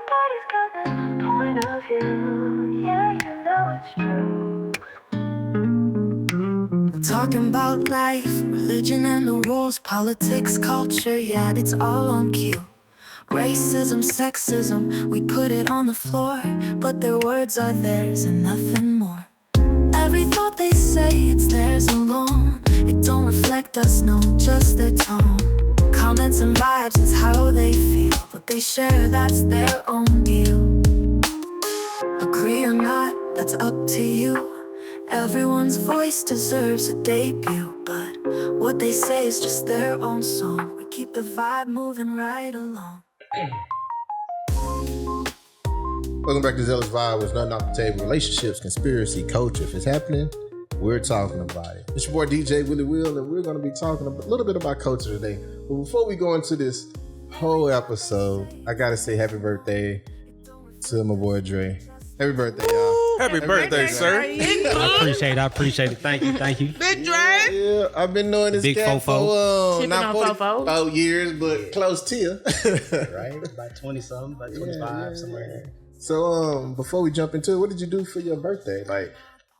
Everybody's got their point of view. Yeah, you know it's true. Talking about life, religion and the rules, politics, culture, yeah, it's all on cue. Racism, sexism, we put it on the floor, but their words are theirs and nothing more. Every thought they say, it's theirs alone. It don't reflect us, no, just their tone. Comments and vibes is how they feel. What they share, that's their own deal. Agree or not, that's up to you. Everyone's voice deserves a debut, but what they say is just their own song. We keep the vibe moving right along. Welcome back to Zealous Vibe. It's nothing off the table. Relationships, conspiracy, culture. If it's happening, we're talking about it. It's your boy DJ Willie Will, and we're going to be talking a little bit about culture today. But before we go into this whole episode, I got to say happy birthday to my boy Dre. Happy birthday, y'all. Happy birthday, sir. I appreciate it. Thank you. Big Dre. Yeah, I've been knowing this Big cat fofo. for not 44 years, but close to you. Right? About 20-something, about 25, somewhere in there. So, before we jump into it, what did you do for your birthday? Like,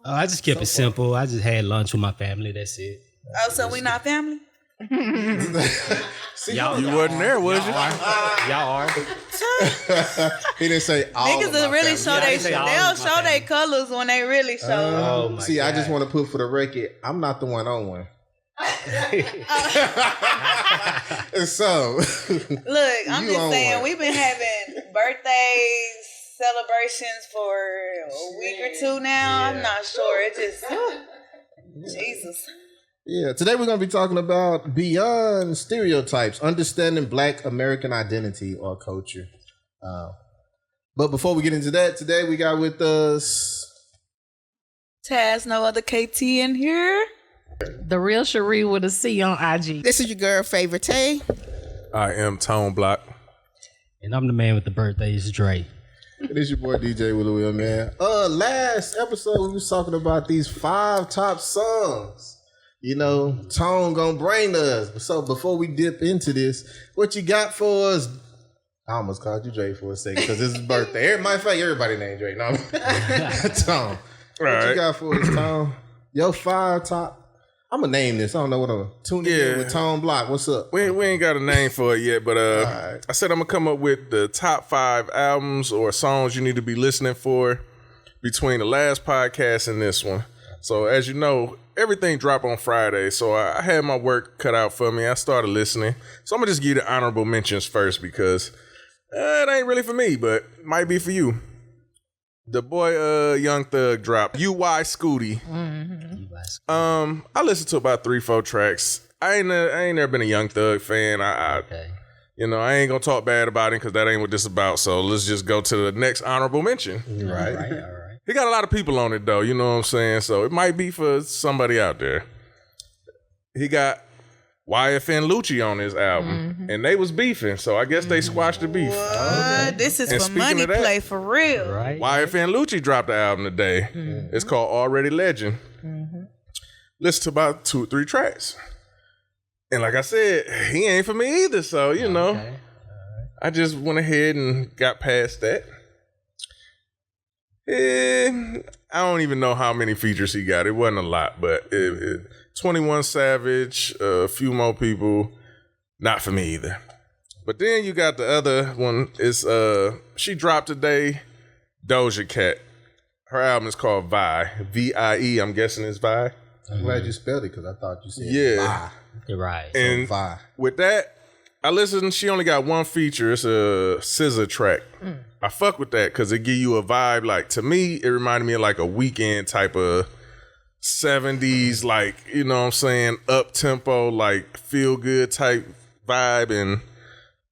I just kept it simple. I just had lunch with my family. That's it. Oh, so we not family? see, Y'all wasn't there, was you? Y'all are. He didn't say all Niggas of will my really family. show Yeah, they'll show their colors when they really show. Oh my See, God. I just want to put for the record, I'm not the one on one. So, Look, I'm You just on saying one. we've been having birthday celebrations for a week or two now. I'm not sure. It just Jesus. yeah, today we're going to be talking about beyond stereotypes, understanding Black American identity or culture. But before we get into that, today we got with us Taz, no other KT in here. The real Cherie with a C on IG. This is your girl, Favorite Tay. I am Tone Block. And I'm the man with the birthdays, Dre. It is your boy DJ Willie Will, man. Last episode we was talking about these 5 top songs. You know, Tone gonna bring us. So before we dip into this, what you got for us? I almost called you Dre for a second because it's his birthday. Matter of fact, everybody named Dre. No, Tone. What you got for us, Tone? Your 5 top. I'm gonna name this. I don't know what I'm tuning in with Tone Block. What's up? We ain't got a name for it yet, but right. I said I'm gonna come up with the top 5 albums or songs you need to be listening for between the last podcast and this one. So as you know, everything dropped on Friday, so I had my work cut out for me. I started listening. So I'm gonna just give you the honorable mentions first because it ain't really for me, but might be for you. The boy Young Thug dropped UY Scooty. I listened to about 3-4 tracks. I ain't never been a Young Thug fan. Okay. You know, I ain't gonna talk bad about him because that ain't what this about. So let's just go to the next honorable mention. Right. All right. He got a lot of people on it though, you know what I'm saying? So it might be for somebody out there. He got YFN Lucci on his album, and they was beefing, so I guess they squashed the beef. This is And for speaking money of that- play for real. Right. YFN Lucci dropped the album today. It's called Already Legend. Listen to about 2-3 tracks. And like I said, he ain't for me either, so, you know, Okay. I just went ahead and got past that. I don't even know how many features he got. It wasn't a lot, but 21 Savage, a few more people, not for me either. But then you got the other one. It's she dropped today, Doja Cat. Her album is called Vi, V-I-E. I'm guessing it's Vi. I'm glad you spelled it because I thought you said Yeah. You're right. And Vi. with that, I listened. She only got one feature. It's a scissor track. I fuck with that because it give you a vibe. Like, to me, it reminded me of like a Weekend type of 70s, like, you know what I'm saying, up tempo, like feel good type vibe. And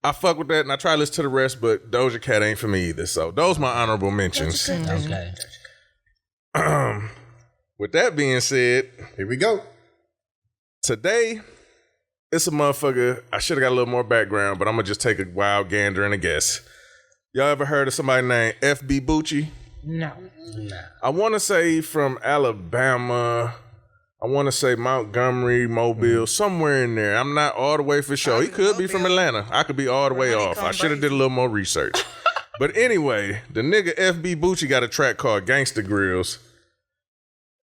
I fuck with that, and I try to listen to the rest, but Doja Cat ain't for me either. So those my honorable mentions. Okay. With that being said, Here we go. today it's a motherfucker. I should have got a little more background, but I'm gonna just take a wild gander and a guess. Y'all ever heard of somebody named F.B. Bucci? No. I want to say from Alabama. I want to say Montgomery, Mobile, somewhere in there. I'm not all the way for sure. He could be from Atlanta. I could be all the way off. I should have did a little more research. But anyway, the nigga FB Bucci got a track called Gangsta Grills.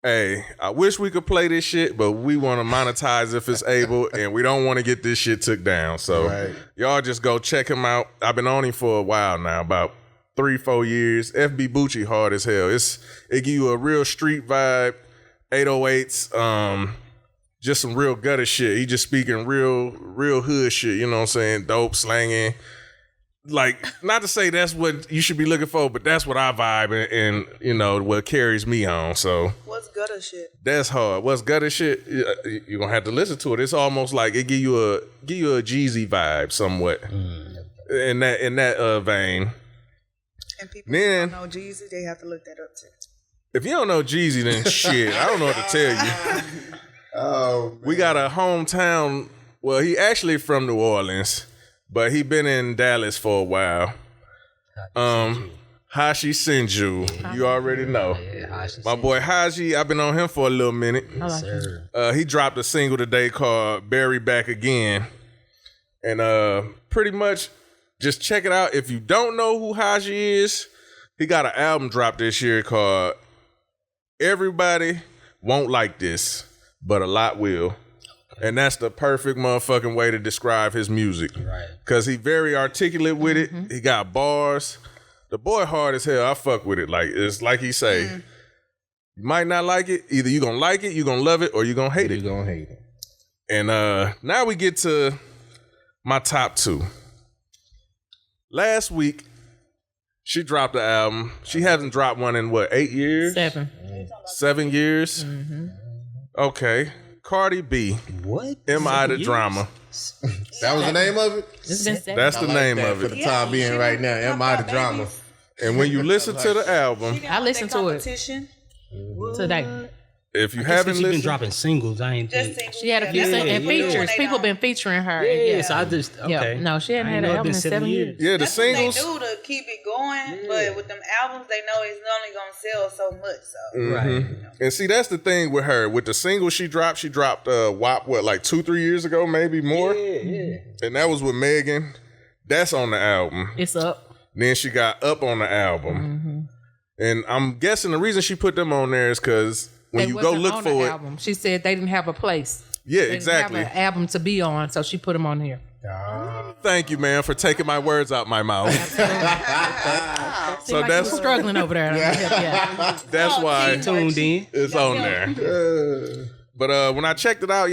Hey, I wish we could play this shit, but we want to monetize if it's able, and we don't want to get this shit took down. So y'all just go check him out. I've been on him for a while now, about 3-4 years. FB Bucci hard as hell. It give you a real street vibe, 808s, just some real gutter shit. He just speaking real hood shit, you know what I'm saying? Dope, slanging. Like, not to say that's what you should be looking for, but that's what I vibe and you know, what carries me on. So what's gutter shit? That's hard. What's gutter shit? You're gonna have to listen to it. It's almost like it give you a Jeezy vibe somewhat. In that vein. And people who don't know Jeezy, they have to look that up too. If you don't know Jeezy, then shit, I don't know what to tell you. Oh, man. We got a hometown. Well, he actually from New Orleans, but he been in Dallas for a while. Hashi Senju, you already know. My boy Haji, I've been on him for a little minute. He dropped a single today called "Barry Back Again," and pretty much just check it out. If you don't know who Haji is, he got an album dropped this year called "Everybody Won't Like This, But a Lot Will." And that's the perfect motherfucking way to describe his music. Right. Because he very articulate with it. He got bars. The boy hard as hell. I fuck with it. Like, it's like he say, you might not like it. Either you gonna like it, you gonna love it, or you gonna hate it. You gonna hate it. And now we get to my top 2. Last week, she dropped the album. She hasn't dropped one in what, 8 years? 7. 7 years? Okay. Cardi B. What? Am I the Drama? That was the name of it? It's been 7. That's the name of For it. the time being right now. Am I the Drama? And when you listen to the album, I listened to it today. if you I haven't guess she's been listened, dropping singles. I ain't think. She had a few and features. People been featuring her. Yes, I just okay. Yeah. No, she hadn't had an album in 7 years. yeah, the That's singles. what they do to keep it going, but with them albums, they know it's only gonna sell so much. So Right. And see, that's the thing with her. With the singles she dropped WAP, what, like 2-3 years ago, maybe more? Yeah. And that was with Megan. That's on the album. It's up. Then she got Up on the album. And I'm guessing the reason she put them on there is because when They you go wasn't look on for the it. album. She said they didn't have a place. Yeah, They exactly. didn't have an album to be on, so she put them on here. Thank you, man, for taking my words out my mouth. So that's- you was struggling over there. Yeah. That's why Tuned in. it's on there. But when I checked it out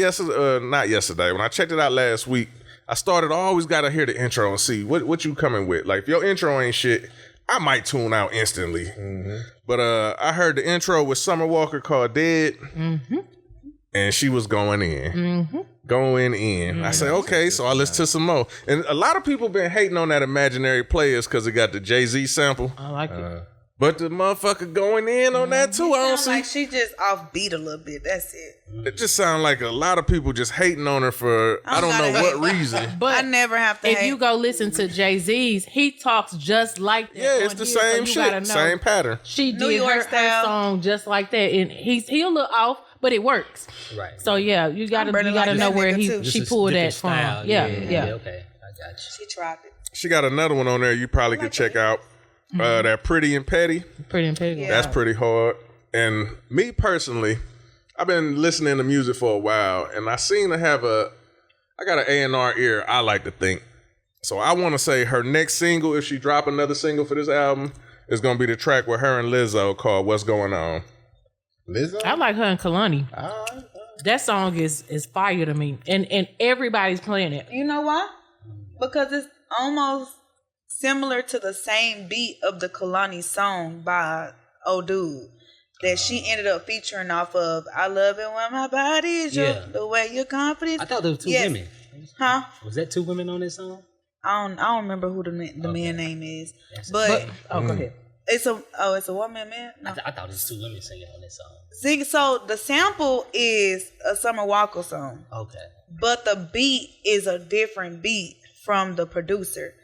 not yesterday, when I checked it out last week, I always got to hear the intro and see what you coming with. Like, if your intro ain't shit, I might tune out instantly. But I heard the intro with Summer Walker called Dead, and she was going in. Going in. I said, okay, so I listened to some more. And a lot of people been hating on that Imaginary Players because it got the Jay-Z sample. I like it. But the motherfucker going in on that too, I don't sounds see. like she just offbeat a little bit. That's it. It just sounds like a lot of people just hating on her for I don't know gotta what hate. reason. But I never have to. if hate. you go listen to Jay-Z's, he talks just like that. Yeah, it's on the here, so same you shit, gotta know same pattern. She New did York her style. song just like that, and he a little off, but it works. Right. So yeah, you gotta really like know that where nigga, too. she Just a pulled different that from. style. Yeah. Okay, I got you. She tried it. She got another one on there you probably could check out. That Pretty and Petty. Pretty and Piggy. That's pretty hard. And me personally, I've been listening to music for a while, and I seem to have I got an A&R ear, I like to think. So I want to say her next single, if she drop another single for this album, is going to be the track with her and Lizzo called What's Going On. Lizzo? I like her and Kalani. That song is fire to me, and everybody's playing it. You know why? Because it's almost similar to the same beat of the Kalani song by old dude that she ended up featuring off of. I love it when my body is the way your confidence. I thought there were two women. Huh? Was that 2 women on this song? I don't remember who the man name is, but go ahead. it's a woman, man. No. I thought it was 2 women singing on this song. See, so the sample is a Summer Walker song, Okay. but the beat is a different beat from the producer.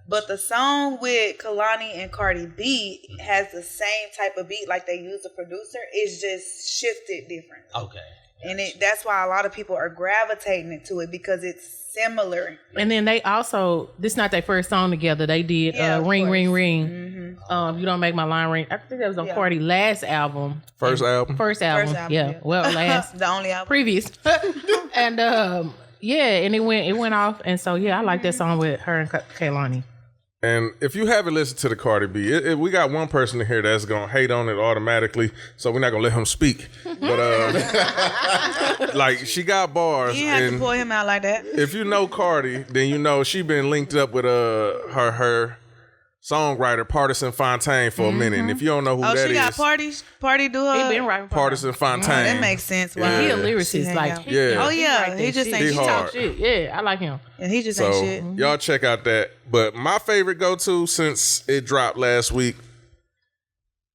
But the song with Kalani and Cardi B has the same type of beat, like they use the producer. It's just shifted different. Okay. And that's why a lot of people are gravitating to it because it's similar. And then they also, this not their first song together. They did Ring, Ring, Ring. Mm-hmm. You Don't Make My Line Ring. I think that was on Cardi's last album. First album? First album, yeah. Well, last. The only album. Previous. And and it went off. And so, I like that song with her and Kehlani. And if you haven't listened to the Cardi B, we got one person in here that's going to hate on it automatically, so we're not going to let him speak. But, like, she got bars. You have to pull him out like that. If you know Cardi, then you know she been linked up with her songwriter, Partisan Fontaine, for a minute. And if you don't know who that is. Oh, she got Party do her. He been rapping Partisan Fontaine. That makes sense. Wow. He a lyricist. Like, Oh, yeah. He just ain't He shit. hard. shit. Yeah, I like him. And he just ain't So shit. y'all check out that. But my favorite go-to since it dropped last week,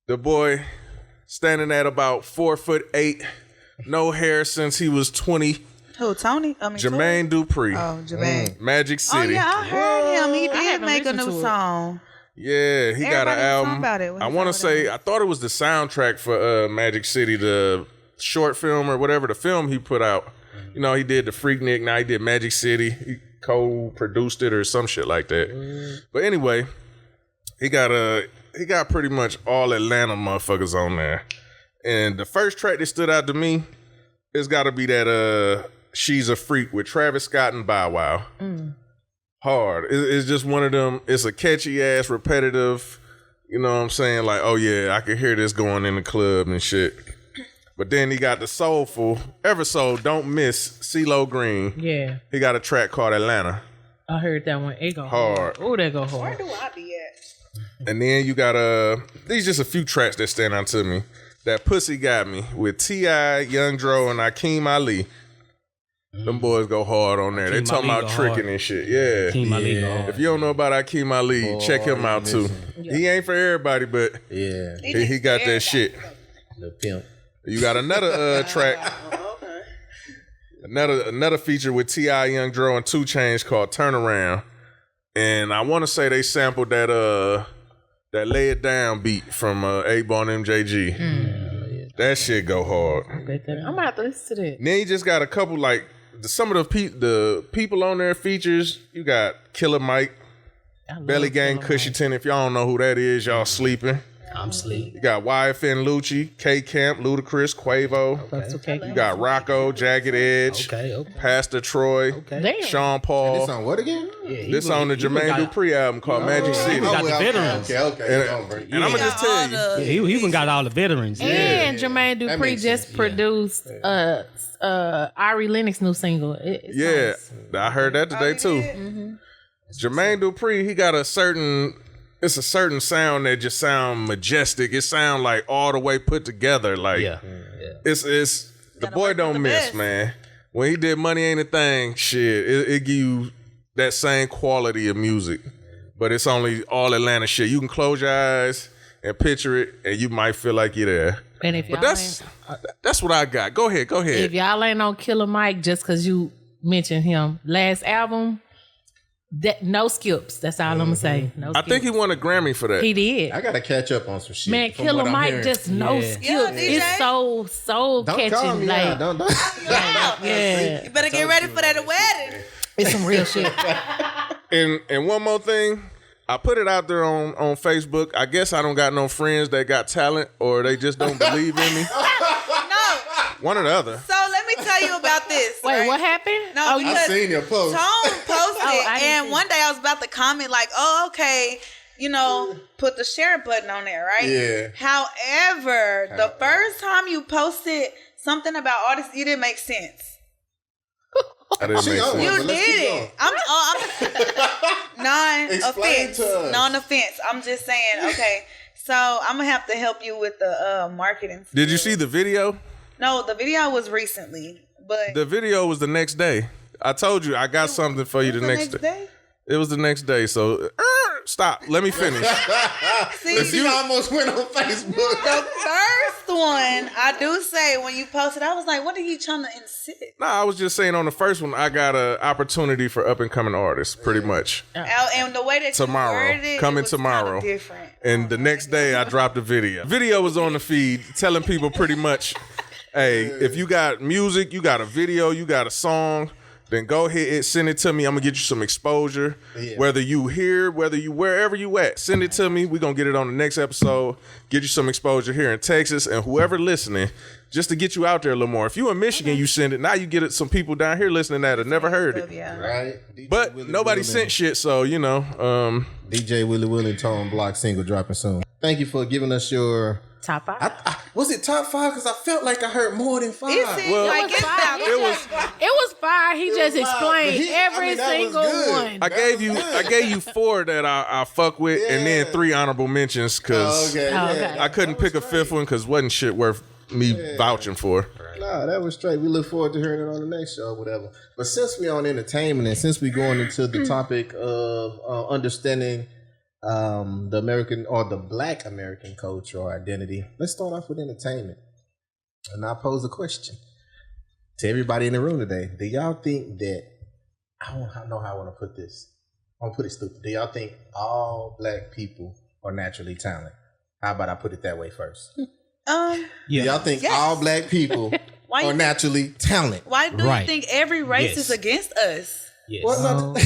the boy standing at about 4'8", no hair since he was 20. Who, Tony? Jermaine Dupri. Oh, Jermaine. Magic Oh, City. yeah, I heard him. He did haven't make a listened new to it. song. Yeah, he got an Everybody was talking album. about it when I he want to dropped say, I thought it was the soundtrack for Magic City, the short film or whatever, the film he put out. You know, he did the Freaknik, now he did Magic City. He co-produced it or some shit like that. But anyway, he got pretty much all Atlanta motherfuckers on there. And the first track that stood out to me, it's got to be that She's a Freak with Travis Scott and Bow Wow. Hard. It's just one of them. It's a catchy ass, repetitive. You know what I'm saying? Like, oh yeah, I can hear this going in the club and shit. But then he got the soulful, ever so don't miss CeeLo Green. Yeah. He got a track called Atlanta. I heard that one. It go Hard. Oh, that go Where hard. do I be at? And then you got these just a few tracks that stand out to me. That Pussy Got Me with T.I., Young Dro, and Akeem Ali. Them boys go hard on there. They Akeem talking Ali about go tricking hard. and shit. Yeah. Akeem Ali go hard. If you don't know about Akeem Ali, check him out too. He ain't for everybody, but Yeah, he got that shit. the pimp. You got another track. Another feature with T.I., Young Dro, and 2 Chainz called Turnaround. And I want to say they sampled that Lay It Down beat from A-Ball and MJG. That shit go hard. I'm gonna have to listen to that. And then you just got a couple like some of the people on there features. You got Killer Mike, I love Belly Gang, Killer Mike. Cushington. If y'all don't know who that is, y'all sleeping. I'm sleep. You got YFN Lucci, K Camp, Ludacris, Quavo. That's okay. You got Rocco, Jagged Edge, Okay. Pastor Troy, Damn. Sean Paul. This on what again? Yeah, This on the Jermaine Dupri album called Magic City. got the veterans. Okay. And I'm gonna just tell you, Yeah, he even got all the veterans. And Jermaine That Dupri makes just sense, produced Ari Lennox's new single. It's yeah, nice. I heard that today too. Jermaine Dupri, he got a certain sound that just sound majestic. It sound like all the way put together. Like Yeah. it's the boy don't miss, man. When he did Money Ain't a Thing, shit, it give you that same quality of music, but it's only all Atlanta shit. You can close your eyes and picture it, and you might feel like you're there. And if But y'all that's what I got. Go ahead. if y'all ain't on Killer Mike just because you mentioned him last album, that no skips. That's all I'm gonna say. No I skips. think he won a Grammy for that. he did. I gotta catch up on some shit. Man, from Killer what I'm Mike hearing. just no Yeah. skips. Yeah, DJ. It's so Don't catchy. call me Like, out. Don't. yeah, You better get ready for that wedding. it's some real shit. And one more thing, I put it out there on Facebook. I guess I don't got no friends that got talent or they just don't believe in me. No. One or the other. So let me tell you about this. Wait, right? what happened? No, you I because seen your post. Tone posted I it, didn't and see one day I was about to comment like, "Oh, okay, put the share button on there, right?" Yeah. However, the first time you posted something about artists, it didn't make sense. I didn't make She sense. on You Well, let's did keep it. I'm Explain non-offense. to us. Non-offense. I'm just saying. Okay, so I'm gonna have to help you with the marketing. Did you see the video? No, the video was recently, but The video was the next day. I told you I got something for you the next day. It was the next day. So stop. Let me finish. See, You almost went on Facebook. the first one, I do say when you posted, I was like, what are you trying to insist? Nah, I was just saying on the first one, I got an opportunity for up and coming artists, pretty much. And the way that Tomorrow. you worded it, Coming it was tomorrow. kinda different. And the next day, I dropped a video. Video was on the feed telling people pretty much Hey, if you got music, you got a video, you got a song, then go ahead, send it to me. I'm gonna get you some exposure. Yeah. Whether you here, wherever you at, send it to me. We're gonna get it on the next episode, get you some exposure here in Texas, and whoever listening, just to get you out there a little more. If you in Michigan, you send it. Now you get it some people down here listening that have never heard it. Yeah. Right. But nobody sent shit, so you know. DJ Willie Tone Block single dropping soon. Thank you for giving us your top 5. Was it top 5? Because I felt like I heard more than 5. Well, like it was 5. He just explained every single one. I gave you 4 that I fuck with, and then 3 honorable mentions because I couldn't pick a 5th one because wasn't shit worth me vouching for. No, that was straight. We look forward to hearing it on the next show or whatever. But since we're on entertainment and since we're going into the topic of understanding the American or the Black American culture or identity, let's start off with entertainment. And I'll pose a question to everybody in the room today. Do y'all think that, I don't know how I want to put this. I'm going to put it stupid. Do y'all think all Black people are naturally talented? How about I put it that way first? Yeah. Do y'all think all Black people are naturally talented? Why do you think every race is against us? Yes. Well,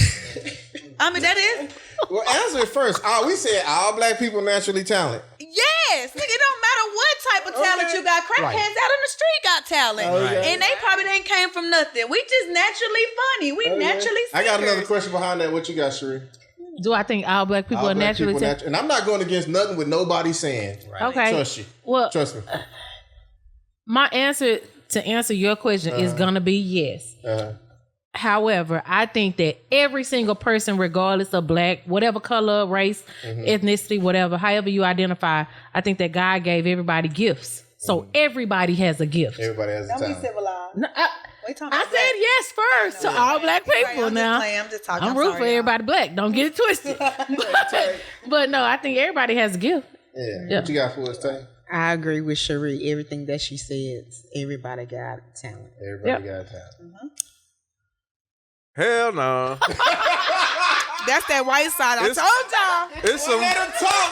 I mean, that is. Well, answer it first. We said all Black people naturally talented. Yes, nigga, it don't matter what type of talent you got. Crackheads out on the street got talent, and they probably didn't came from nothing. We just naturally funny. We naturally. I got another question behind that. What you got, Sheree? Do I think all Black people are naturally talented? And I'm not going against nothing with nobody saying. Right. Okay. Trust you. Well, trust me. My answer to answer your question is gonna be yes. However, I think that every single person, regardless of Black, whatever color, race, ethnicity, whatever, however you identify, I think that God gave everybody gifts. So everybody has a gift. Everybody has a talent. Don't be civilized. No, I said yes first to all Black people. I'm now I'm just talking. I'm rooting for everybody Black. Don't get it twisted. But no, I think everybody has a gift. Yeah. What you got for us, Tay? I agree with Sheree. Everything that she says, everybody got talent. Everybody got talent. Hell no. That's that white side. I told y'all.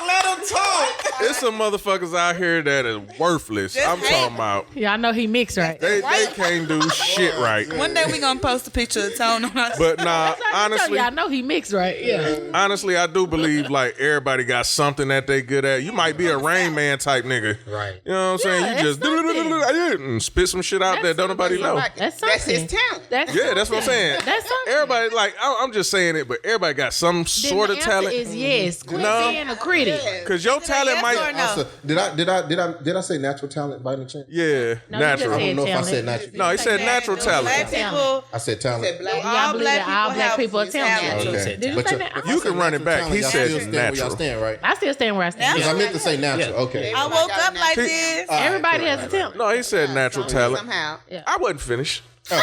Let them talk. It's some motherfuckers out here that is worthless. I'm talking about. Yeah, I know he mixed right. They can't do shit right. One day we gonna post a picture of Tone on our. But nah, honestly, I know he mixed right. Yeah. Honestly, I do believe like everybody got something that they good at. You might be a Rain Man type nigga. Right. You know what I'm saying? You just spit some shit out that don't nobody know. That's his talent. That's what I'm saying. That's something. Everybody like I'm just saying it, but everybody got some sort of talent. Is yes. Quit being a critic. Because your talent might. Also, did I say natural talent by any chance? Yeah, natural. I don't know if I said natural. No, he said natural talent. Black people. I said talent. Y'all believe that all Black people are talented. Okay. Did you say that? You can run it back. He said Where natural. y'all stand, right? I still stand where I stand. Because I meant to say natural. Okay. I woke up like this. Everybody has a talent. No, he said natural talent. Somehow. I wasn't finished. My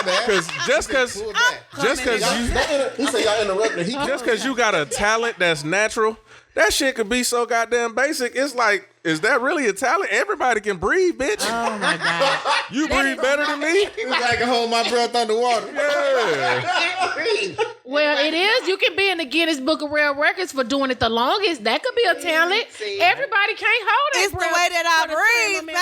bad. Because just because you got a talent that's natural, that shit could be so goddamn basic. It's like, is that really a talent? Everybody can breathe, bitch. Oh my God. You breathe better than me? I can hold my breath underwater. Yeah. Well, it is. You can be in the Guinness Book of World Records for doing it the longest. That could be a talent. Everybody can't hold it. It's the way that I breathe, baby.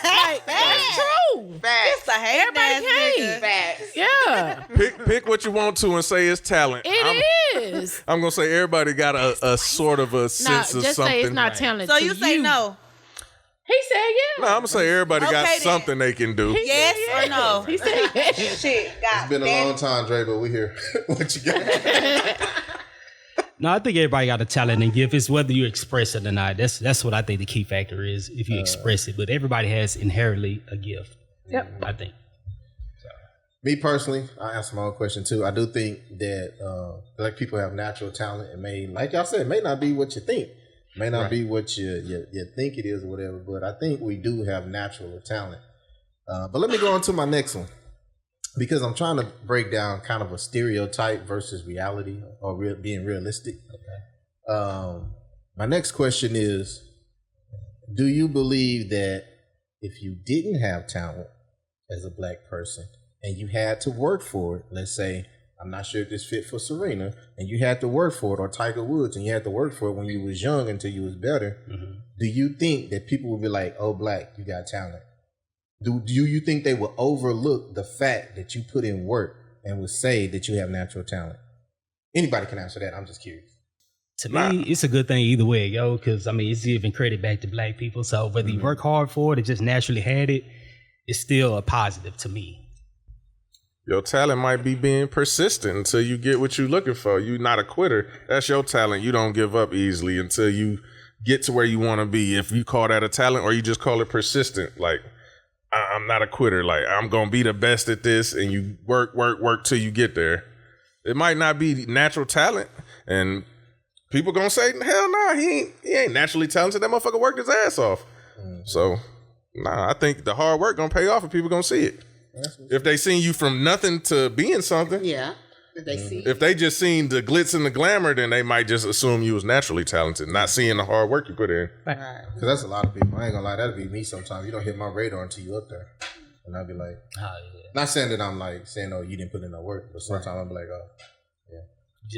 Like, that's true. It's a hate Everybody can't. Facts. Yeah. Pick what you want to and say it's talent. It is. I'm going to say everybody got a sort of a sense of just something. say it's not talent. So to you say no. He said yeah. No, I'm going to say everybody got Okay, then. something they can do. Yes or no? He said yes. Shit, God. It's been a long time, Dre, but we here. What you got? No, I think everybody got a talent and gift. It's whether you express it or not. That's what I think the key factor is, if you express it. But everybody has inherently a gift. Yep. I think. Me personally, I answer my own question too. I do think that Black people have natural talent and may, like y'all said, it may not be what you think. May not be what you think it is or whatever, but I think we do have natural talent. But let me go on to my next one, because I'm trying to break down kind of a stereotype versus reality or being realistic. Okay. My next question is, do you believe that if you didn't have talent as a Black person and you had to work for it, let's say, I'm not sure if this fit for Serena, and you had to work for it, or Tiger Woods, and you had to work for it when you was young until you was better, do you think that people would be like, oh, Black, you got talent? Do you think they will overlook the fact that you put in work and will say that you have natural talent? Anybody can answer that. I'm just curious. To me, it's a good thing either way, yo, because, I mean, it's giving credit back to black people. So whether you work hard for it or just naturally had it, it's still a positive to me. Your talent might be being persistent until you get what you're looking for. You're not a quitter. That's your talent. You don't give up easily until you get to where you want to be. If you call that a talent or you just call it persistent, like, I'm not a quitter. Like, I'm going to be the best at this, and you work till you get there. It might not be natural talent, and people going to say, hell nah, he ain't naturally talented. That motherfucker worked his ass off. So, nah, I think the hard work going to pay off and people going to see it. If they seen you from nothing to being something. Yeah. If they see. If they just seen the glitz and the glamour, then they might just assume you was naturally talented, not seeing the hard work you put in. Right. Because that's a lot of people. I ain't gonna lie, that'd be me sometimes. You don't hit my radar until you up there. And I'd be like, not saying that I'm like saying, oh, you didn't put in no work, but sometimes I'll be like, oh,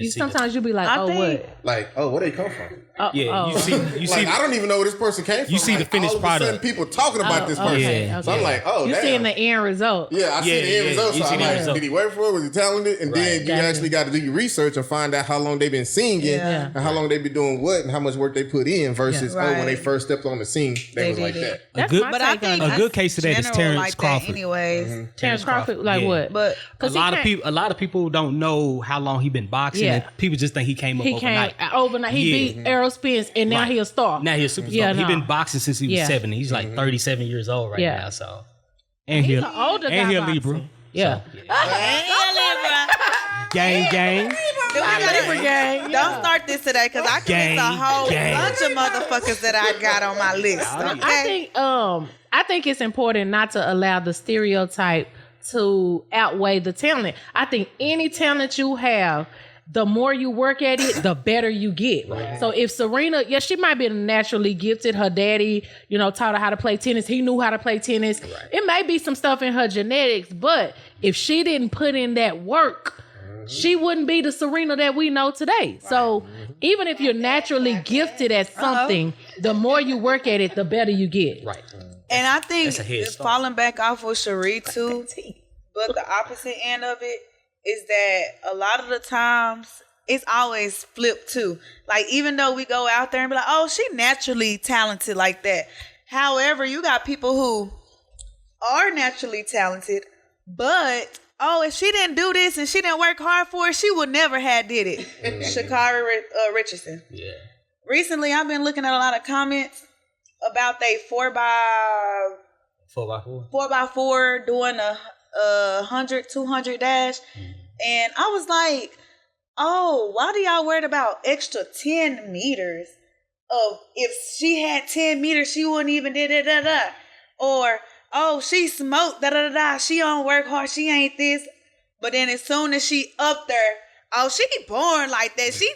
Sometimes you'll be like, what? like, oh, where they come from? You see, Like, I don't even know where this person came from. You see like, the finished all of a sudden, product. people talking about this person. Okay. So I'm like, oh, You damn. seeing the end result. Yeah, I see the end result. you So see I'm the end like, result. did he work for it? Was he talented? And then you actually got to do your research and find out how long they've been singing and how long they've been doing what and how much work they put in versus, when they first stepped on the scene, they was like that. That's good- my But I take on think it. A good case of that is general Terrence like that Crawford. anyways. Terrence Crawford, like Yeah. what? But A lot of people don't know how long he been boxing. Yeah. And people just think he came up He overnight. came overnight. He beat Errol Spence, and now Right. he a star. Now he's a superstar. Yeah, He no. been boxing since he was 70. He's like 37 years old right now. So, and He's he'll an older guy and he'll boxing. Libra. Yeah. Gang. Libra gang. don't start this today because I can list a whole bunch of motherfuckers that I got on my list. Okay? I think it's important not to allow the stereotype to outweigh the talent. I think any talent you have, the more you work at it, the better you get. Right. So if Serena, she might be naturally gifted. Her daddy, taught her how to play tennis. He knew how to play tennis. Right. It may be some stuff in her genetics, but if she didn't put in that work, she wouldn't be the Serena that we know today. So even if you're naturally gifted at something, the more you work at it, the better you get. Right. And I think That's a head start. falling back off of Cherie too, but the opposite end of it is that a lot of the times it's always flipped too. Like, even though we go out there and be like, oh, she naturally talented like that. However, you got people who are naturally talented, but if she didn't do this and she didn't work hard for it, she would never have did it. Sha'Carri Richardson. Yeah. Recently, I've been looking at a lot of comments about they 4x4 doing a 100, 200 dash. And I was like, oh, why do y'all worried about extra 10 meters? Of if she had 10 meters, she wouldn't even da-da-da-da. Or, oh, she smoked, da-da-da-da. She don't work hard. She ain't this. But then as soon as she up there, oh, she born like that. She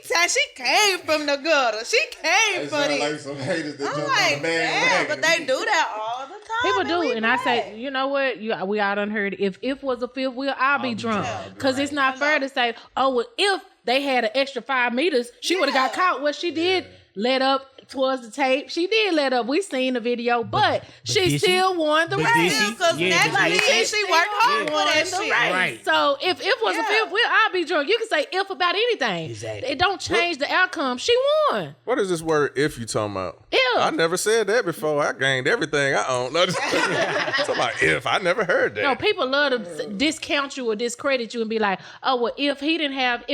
came from the gutter. She came from it. Like some haters that I'm jump like, on the yeah, bandwagon. but they do that all the time. People do, we and I mad. say, you know what? We all done heard it. If was a fifth wheel, I'll be drunk. Because it's not fair to say, oh, well, if they had an extra 5 meters, she would have got caught. What she did, let up towards the tape. She did let up. We seen the video, but she still won the race. Because naturally she worked hard for that shit. Right. So if was a fifth wheel, I'll be drunk. You can say if about anything. Exactly. It don't change the outcome. She won. What is this word if you talking about? If. I never said that before. I gained everything I own. No, just talking about if. I never heard that. No, people love to discount you or discredit you and be like, oh, well, if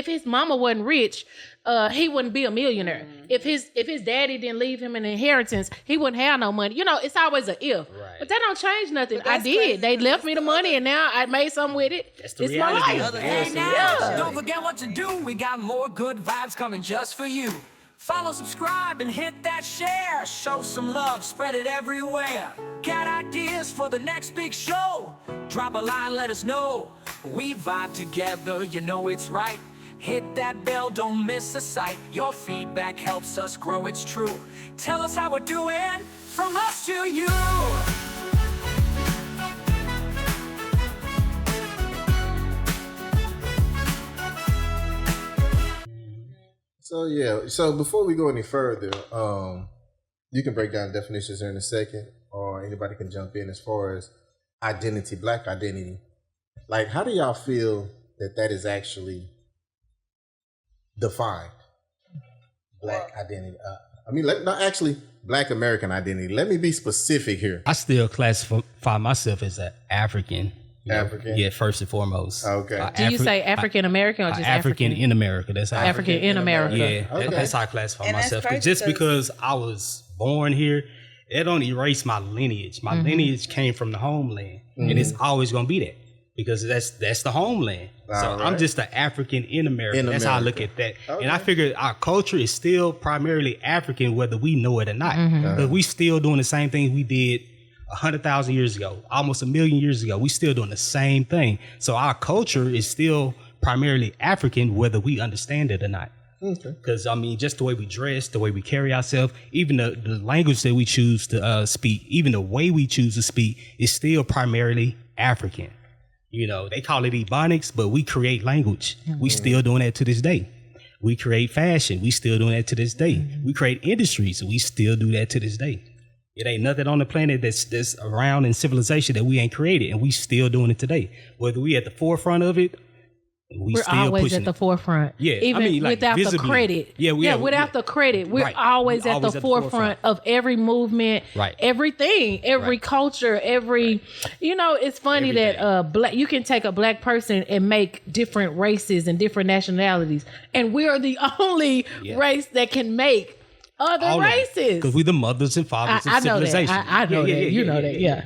his mama wasn't rich, he wouldn't be a millionaire. If his daddy didn't leave him an inheritance, he wouldn't have no money. It's always a if. Right. But that don't change nothing. I did. They left me the money and now I made something with it. That's the It's my reality life. of it. Hey now, don't forget what to do. We got more good vibes coming just for you. Follow, subscribe, and hit that share. Show some love, spread it everywhere. Got ideas for the next big show? Drop a line, let us know. We vibe together, you know it's right. Hit that bell, don't miss a sight. Your feedback helps us grow, it's true. Tell us how we're doing, from us to you. So before we go any further, you can break down definitions here in a second, or anybody can jump in as far as identity, black identity, like, how do y'all feel that is actually defined? Black identity. Not actually black American identity. Let me be specific here. I still classify myself as an African. African? Yeah, first and foremost. Okay. Do you say African American or just African in America? That's how African in America? Yeah, Okay. that's how I classify And that's myself. crazy Just 'cause- because I was born here, it don't erase my lineage. My lineage came from the homeland, and it's always gonna be that because that's the homeland. So All I'm right. just an African in America. In That's how I look America. at that. Okay. And I figure our culture is still primarily African, whether we know it or not. But we still doing the same thing we did 100,000 years ago, almost 1,000,000 years ago. We still doing the same thing. So our culture is still primarily African, whether we understand it or not. Because just the way we dress, the way we carry ourselves, even the language that we choose to speak, even the way we choose to speak is still primarily African. They call it Ebonics, but we create language. We still doing that to this day. We create fashion. We still doing that to this day. We create industries. We still do that to this day. It ain't nothing on the planet that's around in civilization that we ain't created, and we still doing it today. Whether we at the forefront of it, we're still always pushing at the it. forefront. Yeah, Even without visibly. the credit. Without the credit. We're Right. always We're at the forefront of every movement, Right. everything, every culture, every it's funny that black you can take a black person and make different races and different nationalities. And we're the only race that can make other races. Because we the mothers and fathers I of know that. civilization. I know that. You know that. Yeah.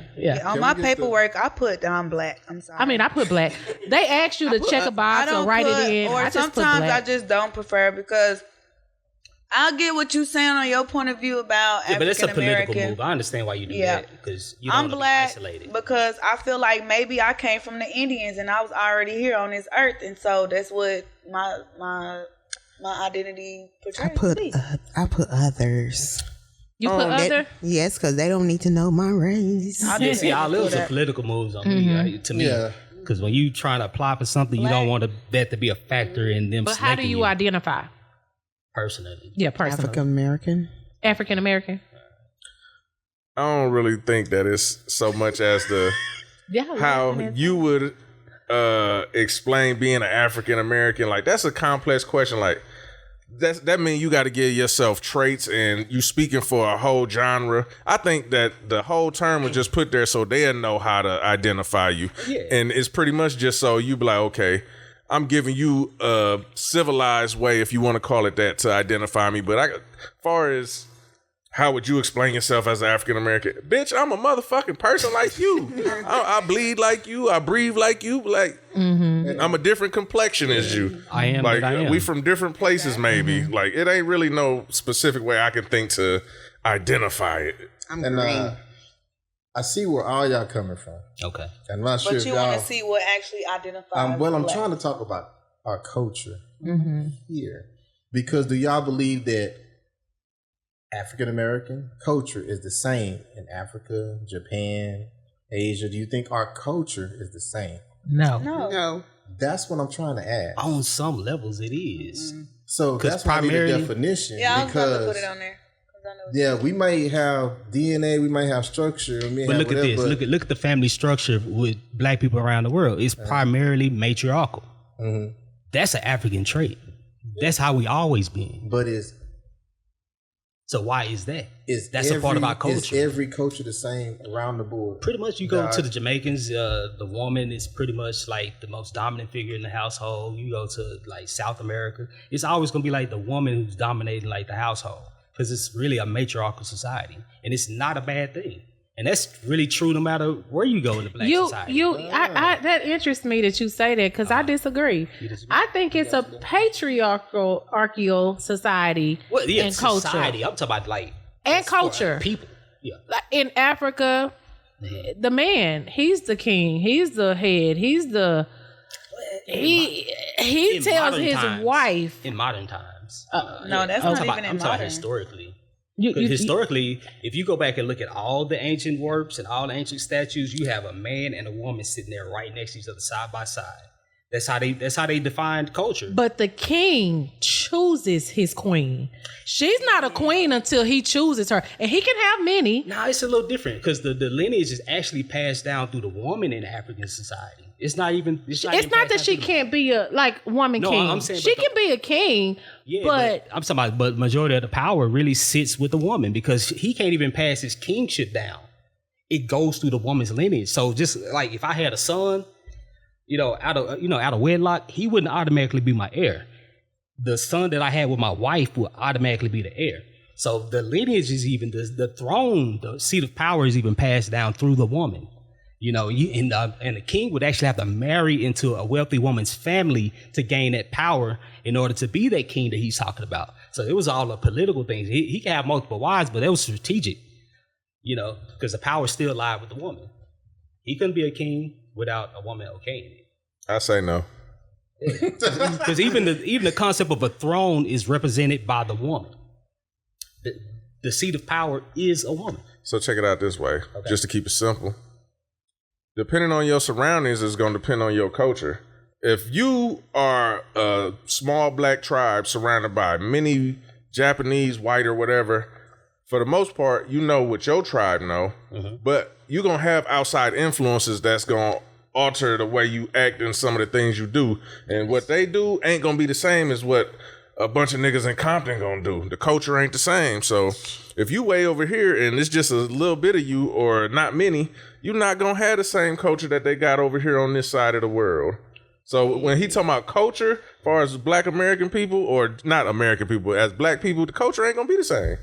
On my paperwork, I put down black. I'm sorry. I put black. They asked you to check a box or write it in. Or I just put sometimes black. I just don't prefer because I get what you're saying on your point of view about Yeah, but it's a African political American. move. I understand why you do Yeah. that because you don't I'm want to be black isolated. because I feel like maybe I came from the Indians and I was already here on this earth, and so that's what my identity portrays to be. I put others. You put other? Yes, because they don't need to know my race. I Yeah, just see, all do those are that. political moves on me, to me. Yeah. Because when you trying to apply for something, you don't want that to be a factor in them But how do selecting you identify? personally. Yeah, personally. African American. African American. I don't really think that it's so much as the Yeah. how you would explain being an African American. Like, that's a complex question. Like, that means you got to give yourself traits, and you speaking for a whole genre. I think that the whole term was just put there so they'll know how to identify you. Yeah. And it's pretty much just so you be like, okay, I'm giving you a civilized way, if you want to call it that, to identify me. But as far as how would you explain yourself as an African American? Bitch, I'm a motherfucking person like you. I bleed like you. I breathe like you. Like, I'm a different complexion as you. I am, Like, but I am. we from different places, maybe. Like, it ain't really no specific way I can think to identify it. I'm And green. I see where all y'all coming from. Okay. And I'm not sure But if you y'all. want to see what actually identifies. Well, I'm black. trying to talk about our culture here, because do y'all believe that African American culture is the same in Africa, Japan, Asia? Do you think our culture is the same? No. No. That's what I'm trying to ask. On some levels, it is. So 'Cause that's why I need a primarily- definition. Yeah, I was about to because put it on there. 'cause I know what yeah, we may have DNA, we may have structure, we may But have look at whatever, this. but Look at the family structure with black people around the world. It's primarily matriarchal. That's an African trait. That's how we always been. but is So why is that? is That's a part of our Is culture. every culture the same around the board? Pretty much, you go Nah. to the Jamaicans, the woman is pretty much like the most dominant figure in the household. You go to like South America, it's always gonna be like the woman who's dominating like the household, because it's really a matriarchal society, and it's not a bad thing. And that's really true no matter where you go in the black society. I that interests me that you say that because I disagree. disagree? I think it's a patriarchal society Well, yeah, and culture society. I'm talking about like and culture. people. Yeah. Like in Africa, the man, he's the king, he's the head, he's the he In tells modern his times- wife. in modern times. No, that's I'm not talking even in I'm talking modern. historically. You- Because you- historically, if you go back and look at all the ancient works and all the ancient statues, you have a man and a woman sitting there right next to each other, side by side. That's how they defined culture. But the king chooses his queen. She's not a queen until he chooses her, and he can have many. Nah, it's a little different because the lineage is actually passed down through the woman in African society. It's not that she can't be a woman king. I'm saying she can be a king, but I'm talking about, but majority of the power really sits with the woman because he can't even pass his kingship down. It goes through the woman's lineage. So just like if I had a son, out of wedlock, he wouldn't automatically be my heir. The son that I had with my wife would automatically be the heir. So the lineage is even the throne, the seat of power is even passed down through the woman. And the king would actually have to marry into a wealthy woman's family to gain that power in order to be that king that he's talking about. So it was all a political thing. He could have multiple wives, but it was strategic, because the power still lied with the woman. He couldn't be a king without a woman okaying it. I say no. Because even the concept of a throne is represented by the woman. The seat of power is a woman. So check it out this way, just to keep it simple. Depending on your surroundings is going to depend on your culture. If you are a small black tribe surrounded by many Japanese, white, or whatever, for the most part, what your tribe know, but you're going to have outside influences that's going to alter the way you act and some of the things you do. And what they do ain't going to be the same as what a bunch of niggas in Compton going to do. The culture ain't the same. So if you way over here and it's just a little bit of you or not many, you're not going to have the same culture that they got over here on this side of the world. So when he talking about culture, as far as black American people, or not American people, as black people, the culture ain't going to be the same.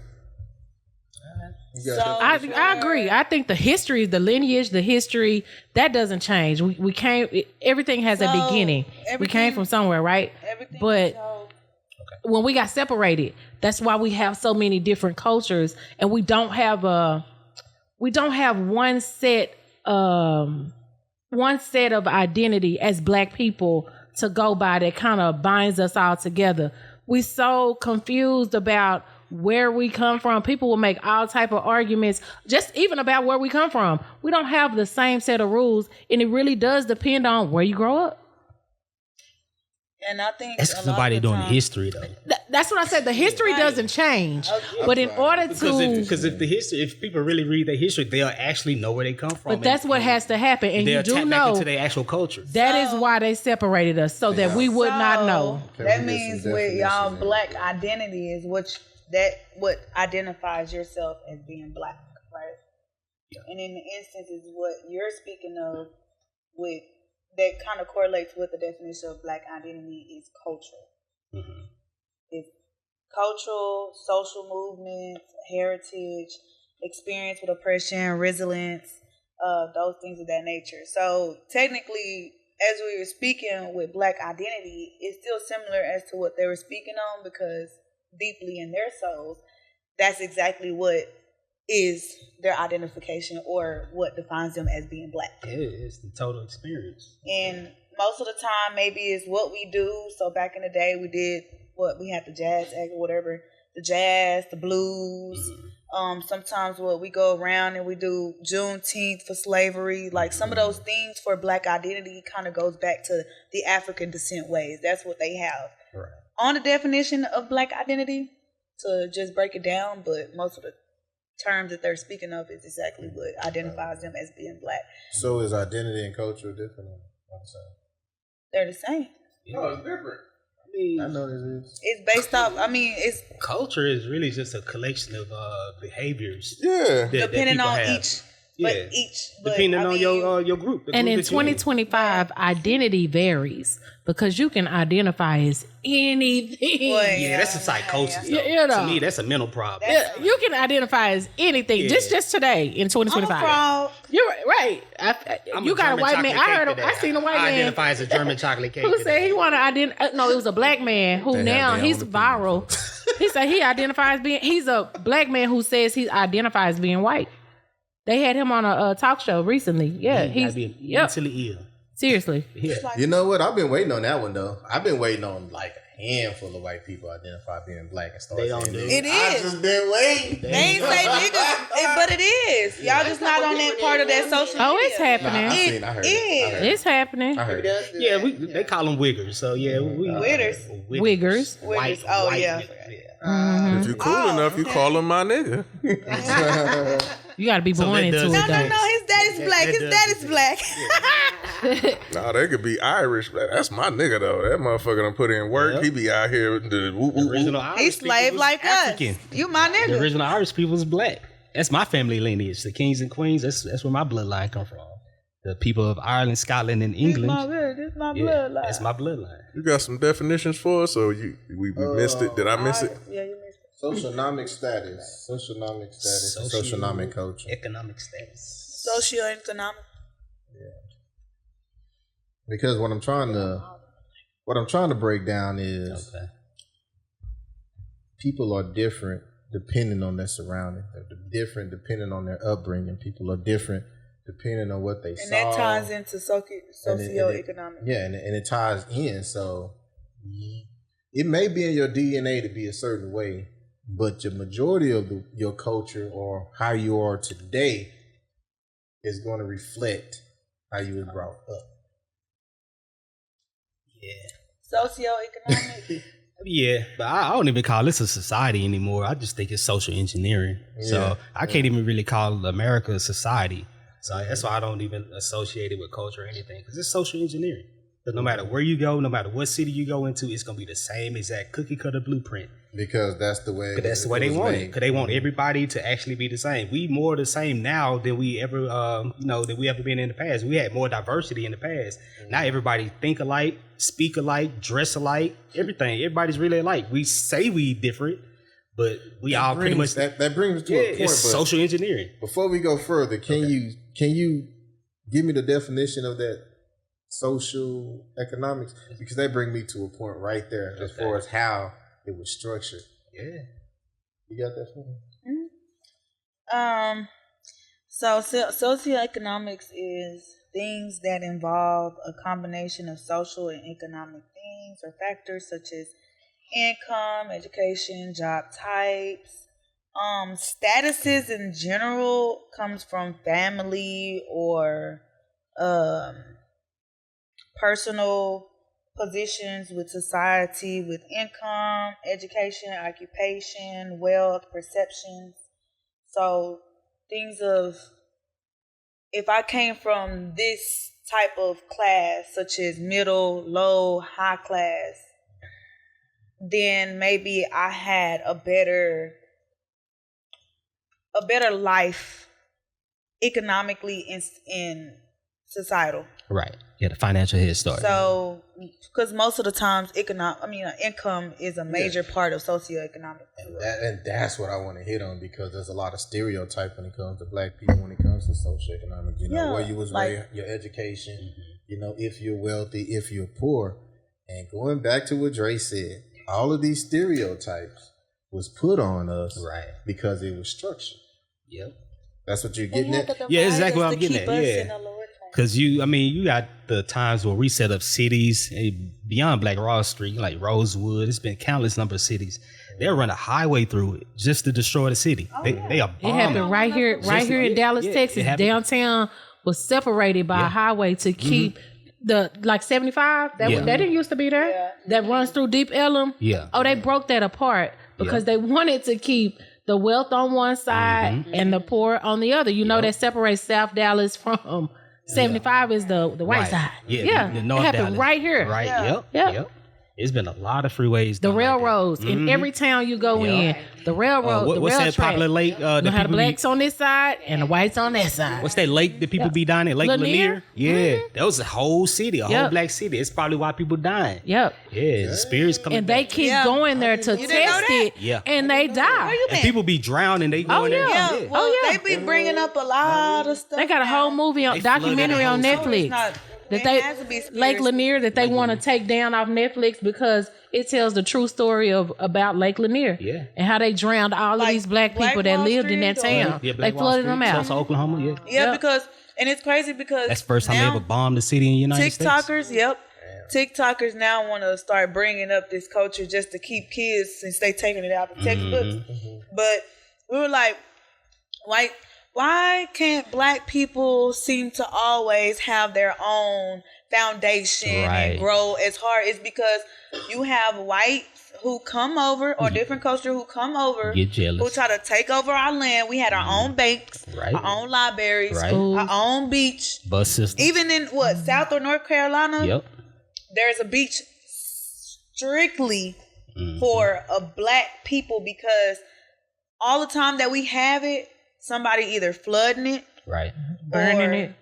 So I agree. I think the history, the lineage, the history, that doesn't change. We came, everything has a beginning. We came from somewhere, right? But when we got separated, that's why we have so many different cultures, and we don't have one set of identity as black people to go by that kind of binds us all together. We so confused about where we come from. People will make all type of arguments just even about where we come from. We don't have the same set of rules, and it really does depend on where you grow up. And I think that's somebody doing history though. That's what I said. The history doesn't change, but in order to if people really read their history, they'll actually know where they come from. But that's what has to happen, and you do know into their actual culture. That is why they separated us, so that we would not know. That means with y'all black identity is what identifies yourself as being black, right? Yeah. And in the instance is what you're speaking of with. That kind of correlates with the definition of black identity is culture. Mm-hmm. It's cultural, social movements, heritage, experience with oppression, resilience, those things of that nature. So technically, as we were speaking with black identity, it's still similar as to what they were speaking on, because deeply in their souls, that's exactly what is their identification or what defines them as being black. It's the total experience. And most of the time, maybe it's what we do. So back in the day, we did we had the jazz act or whatever, the jazz, the blues. Mm-hmm. Sometimes we go around and we do Juneteenth for slavery. Like some of those things for black identity kind of goes back to the African descent ways. That's what they have. Right. On the definition of black identity, to just break it down, but most of the terms that they're speaking of is exactly what identifies them as being black. So is identity and culture different? They're the same. No, it's different. I know it is. It's based off. It's culture is really just a collection of behaviors. Yeah, depending on have. each. Yeah, but depending on your group. And in 2025, identity varies because you can identify as anything. Well, yeah, that's a psychosis. To me, that's a mental problem. You can identify as anything. Yeah. Just today in 2025. You're right. You got a white man. I seen a white man identify as a German chocolate cake. Who said he want to identify? No, it was a black man who now he's viral. He said he identifies being. He's a black man who says he identifies as being white. They had him on a talk show recently. Yeah, he's mentally ill. Seriously. Yeah. You know what? I've been waiting on that one though. I've been waiting on like handful of white people identify being black and start They don't saying do nigga. it. It I is. just been waiting. They ain't say niggas, but it is. Y'all just not on that part of that social media. Oh, it's happening. I heard it. It's happening. I heard it. Yeah, they call them wiggers. So yeah, Wiggers. Wiggers. Wiggers. Oh, yeah. If you cool enough, you call him my nigga. You got to be born into it, No, though. his daddy's black. His daddy's black. Nah, they could be Irish. That's my nigga though. That motherfucker done put in work. Yep. He be out here. The original Irish He's people slave was like African. us. You my The nigga. original Irish people was black. That's my family lineage. The kings and queens. That's where my bloodline come from. The people of Ireland, Scotland, and England. This my Yeah, bloodline. that's my bloodline. You got some definitions for us, or we missed it? Did I miss it? Yeah, you missed it. Socioeconomic status, and socioeconomic culture. Economic status. Socioeconomic. Because what I'm trying to break down is people are different depending on their surroundings. They're different depending on their upbringing. People are different depending on what they saw. And that ties into socioeconomic. And it ties in. So it may be in your DNA to be a certain way, but your majority of your culture or how you are today is going to reflect how you were brought up. Socioeconomic. Yeah, but I don't even call this a society anymore. I just think it's social engineering. So I can't even really call America a society. So that's why I don't even associate it with culture or anything, because it's social engineering. Because no matter where you go, no matter what city you go into, it's gonna be the same exact cookie cutter blueprint. Because that's the way. That's the way they want it. Because they want everybody to actually be the same. We more the same now than we ever, than we ever been in the past. We had more diversity in the past. Now everybody think alike, speak alike, dress alike, everything. Everybody's really alike. We say we different, but we all pretty much. That brings us to a point. It's social engineering. Before we go further, can you give me the definition of that social economics? Because they bring me to a point right there as far as how it was structured. Yeah. You got that for me? So socioeconomics is things that involve a combination of social and economic things or factors such as income, education, job types. Statuses in general comes from family or personal positions with society, with income, education, occupation, wealth, perceptions. So things of, if I came from this type of class, such as middle, low, high class, then maybe I had a better life economically in societal. Right. Yeah, the financial head start. So, because most of the times, income is a major part of socioeconomic. And that's what I want to hit on, because there's a lot of stereotype when it comes to black people, when it comes to socioeconomic. You know, where you was raised, your education, you know, if you're wealthy, if you're poor. And going back to what Dre said, all of these stereotypes was put on us because it was structured. Yep. That's what you're getting at? Yeah, exactly what I'm getting at. Yeah. Because you got the times where we set up cities beyond Black Wall Street, like Rosewood. It's been countless number of cities. They'll run a highway through it just to destroy the city. They are bombing. It happened right here in Dallas, Texas. Downtown was separated by a highway to keep the 75. That didn't used to be there. Yeah. That runs through Deep Ellum. Yeah. Oh, they broke that apart because they wanted to keep the wealth on one side and the poor on the other. You know, that separates South Dallas from 75 is the white side. Yeah. The North it happened Dallas. right here. Right. Yep. It's been a lot of freeways. The railroads in every town you go in. The railroad. What's that popular lake? You have the blacks on this side and the whites on that side. What's that lake that people be dying at? Lake Lanier? Yeah. That was a whole city, a whole black city. It's probably why people dying. Yep. Yeah, the spirits coming and back. they keep going there to test it. Yeah. And they die. And people be drowning. They go in there. Yeah. Well, they be bringing up a lot of stuff. They got a whole movie documentary on Netflix. Lake Lanier that they want to take down off Netflix because it tells the true story about Lake Lanier and how they drowned all of these black people that lived in that town. They flooded them out. Tulsa, Oklahoma, because and it's crazy because that's the first time they ever bombed the city in the United States. TikTokers, TikTokers now want to start bringing up this culture just to keep kids, since they taking it out of textbooks. But we were like, why can't black people seem to always have their own foundation and grow as hard? It's because you have whites who come over, or different culture who come over, get jealous, who try to take over our land. We had our own banks, our own libraries, our own beach, bus system. Even in South or North Carolina, there's a beach strictly for a black people, because all the time that we have it, somebody either flooding it, burning it,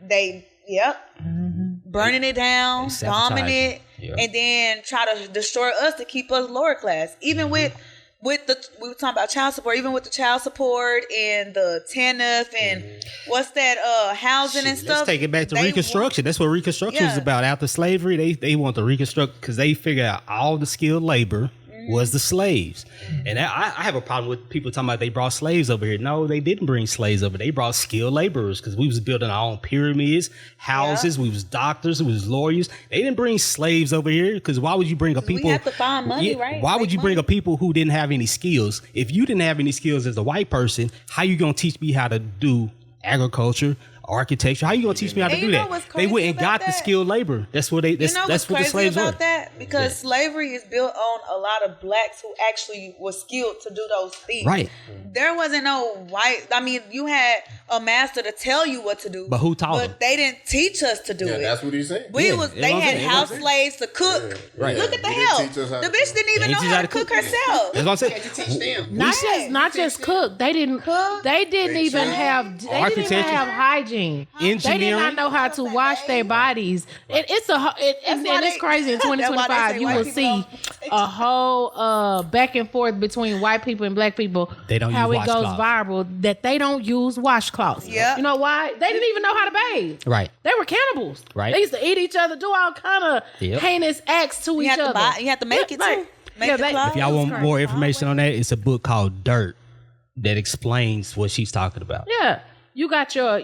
burning it down, bombing it, and then try to destroy us to keep us lower class. Even with the, we were talking about child support, even with the child support and the TANF and what's that, housing and stuff. Let's take it back to Reconstruction. That's what Reconstruction is about. After slavery, they want to reconstruct, because they figure out all the skilled labor was the slaves. And I have a problem with people talking about they brought slaves over here. No, they didn't bring slaves over. They brought skilled laborers, because we was building our own pyramids, houses. We was doctors, we was lawyers. They didn't bring slaves over here, because why would you bring a people? We have to find money, right? Why would you bring a people who didn't have any skills? If you didn't have any skills as a white person, how you gonna teach me how to do agriculture, architecture? How you gonna teach me how to do that? They went and got the skilled labor. That's what they. That's what the slaves were. Because slavery is built on a lot of blacks who actually were skilled to do those things. Right. There wasn't no white. I mean, you had a master to tell you what to do, but who taught them? But they didn't teach us to do it. That's what he's saying. They had house slaves to cook. Right. Look at the hell. The bitch didn't even know how to cook herself. That's what I'm saying. Teach them. Not just cook. They didn't cook. They didn't even have. They didn't even have hygiene. Engineering. They did not know how to wash their bodies. It's crazy. In 2025, you will see a whole back and forth between white people and black people. They don't how use it goes washcloths. viral that they don't use washcloths. Yeah. You know why? They didn't even know how to bathe. Right. They were cannibals. Right. They used to eat each other, do all kind of heinous acts to each other. You have to make it too. Make the clothes. If y'all want more information on that, it's a book called Dirt that explains what she's talking about. Yeah. You got your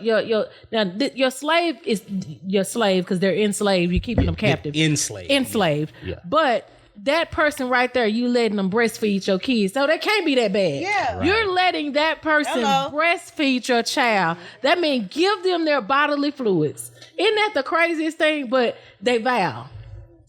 slave is your slave because they're enslaved. You're keeping them captive. Enslaved. Yeah. But that person right there, you letting them breastfeed your kids. So that can't be that bad. Yeah. Right. You're letting that person breastfeed your child. That means give them their bodily fluids. Isn't that the craziest thing? But they vow.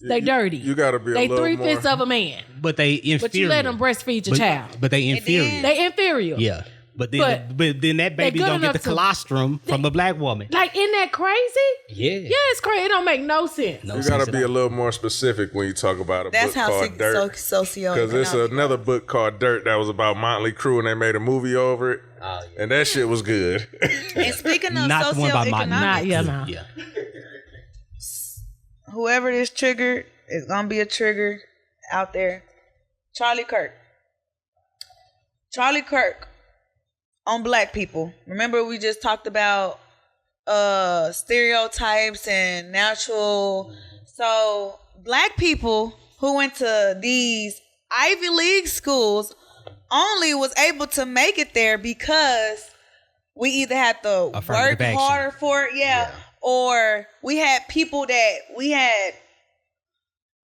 They dirty. You gotta be they a little 3/5 more. of a man. But they inferior. But you let them breastfeed your child. But they inferior. They inferior. Yeah. But then that baby don't get the colostrum from a black woman. Like, isn't that crazy? Yeah. Yeah, it's crazy. It don't make no sense. You gotta be a little more specific when you talk about a book called Dirt. Socioeconomic. Because there's another book called Dirt that was about Motley Crue, and they made a movie over it. And that shit was good. And speaking of Not the one by Motley. socioeconomics, whoever this triggered is gonna be a trigger out there. Charlie Kirk on black people. Remember we just talked about stereotypes and natural. So black people who went to these Ivy League schools only was able to make it there because we either had to work harder for it, or we had people that we had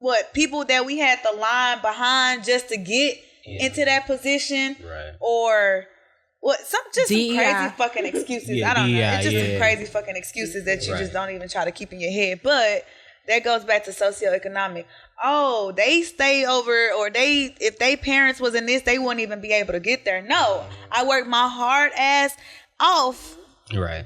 the line behind just to get into that position, or some crazy fucking excuses. I don't know. It's just some crazy fucking excuses that you just don't even try to keep in your head. But that goes back to socioeconomic. Oh, they stay over, or if they parents was in this, they wouldn't even be able to get there. No, I worked my hard ass off. Right.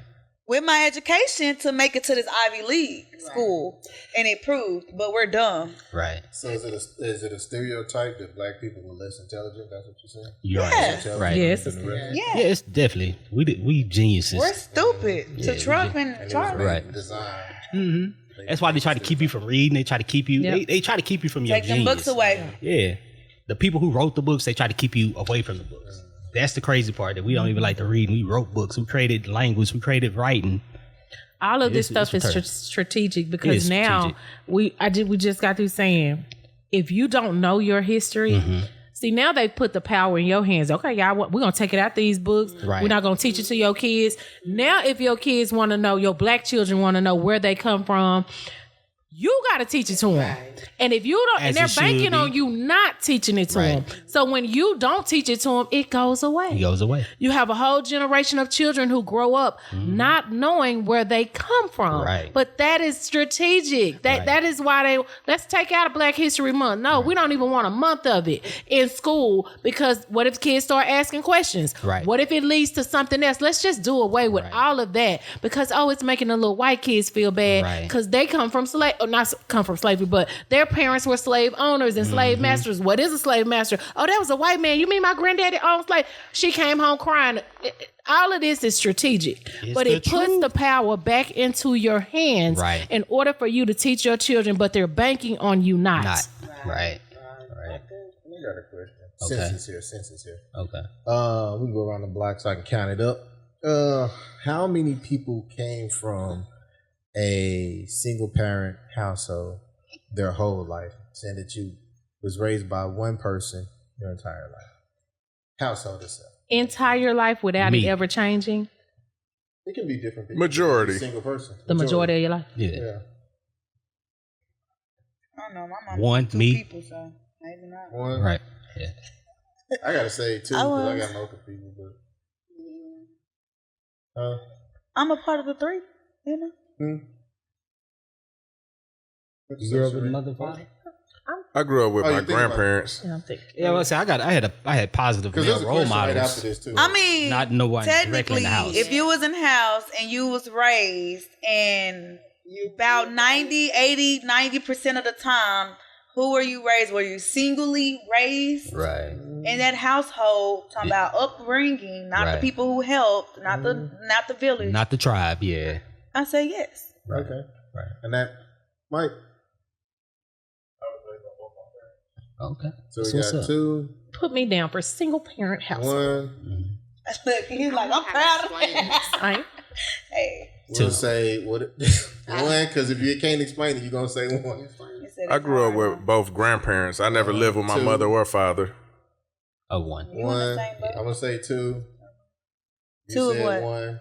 With my education to make it to this Ivy League school, and it proved, but we're dumb. Right. So is it a stereotype that black people were less intelligent? That's what you're saying? Yeah. Right. Yes. Yeah. Yeah, it's definitely we geniuses. We're stupid to Trump and Charlie. Right. Design. Mm-hmm. That's why they try to keep you from reading. They try to keep you. They try to keep you from your Take genius. them books away. Yeah. The people who wrote the books, they try to keep you away from the books. That's the crazy part, that we don't even like to read. We wrote books. We created language. We created writing. All of this stuff is strategic, because now we just got through saying, if you don't know your history, see, now they put the power in your hands. Okay, y'all, we're going to take it out these books. Right. We're not going to teach it to your kids. Now, if your kids want to know, your black children want to know where they come from, You got to teach it to them. And if you don't, and they're banking on you not teaching it to them. So when you don't teach it to them, it goes away. It goes away. You have a whole generation of children who grow up not knowing where they come from. Right. But that is strategic. That is why let's take out a Black History Month. No, we don't even want a month of it in school, because what if kids start asking questions? Right. What if it leads to something else? Let's just do away with all of that, because it's making the little white kids feel bad because they come from not come from slavery, but their parents were slave owners and slave masters. What is a slave master? Oh, that was a white man. You mean my granddaddy owned slave? She came home crying. All of this is strategic, but it puts the power back into your hands in order for you to teach your children, but they're banking on you not. I Right. got a question. Okay. Census here. Okay. We can go around the block so I can count it up. How many people came from a single parent household their whole life, saying that you was raised by one person your entire life? Household itself. Entire life without it ever changing? It can be different people. Majority. Single person. The majority of your life? Yeah. I don't know. My mom One, two me. people, so maybe not. One. Right. Yeah. I gotta say two because I got multiple people, but I'm a part of the three, you know. You grew up with mother and father? I grew up with my you think about it. grandparents. Yeah, I say I had positive Because male there's a role question right models. after this too. I mean, Not no one directly in technically, the house. if you was in the house and you was raised, and about 90% of the time, who were you raised? Were you singly raised? Right. In that household, talking about upbringing, not the people who helped, not the village. Not the tribe, yeah. I say yes. Okay. Right. And that, Mike. Okay. So we got two. Put me down for single parent household. One. Look, he's like, I'm proud of it. Hey. We'll say what? One, because if you can't explain it, you're gonna say one. I grew up with both grandparents. I never lived with my mother or father. One. One. I'm gonna say two. You Two of said what? one.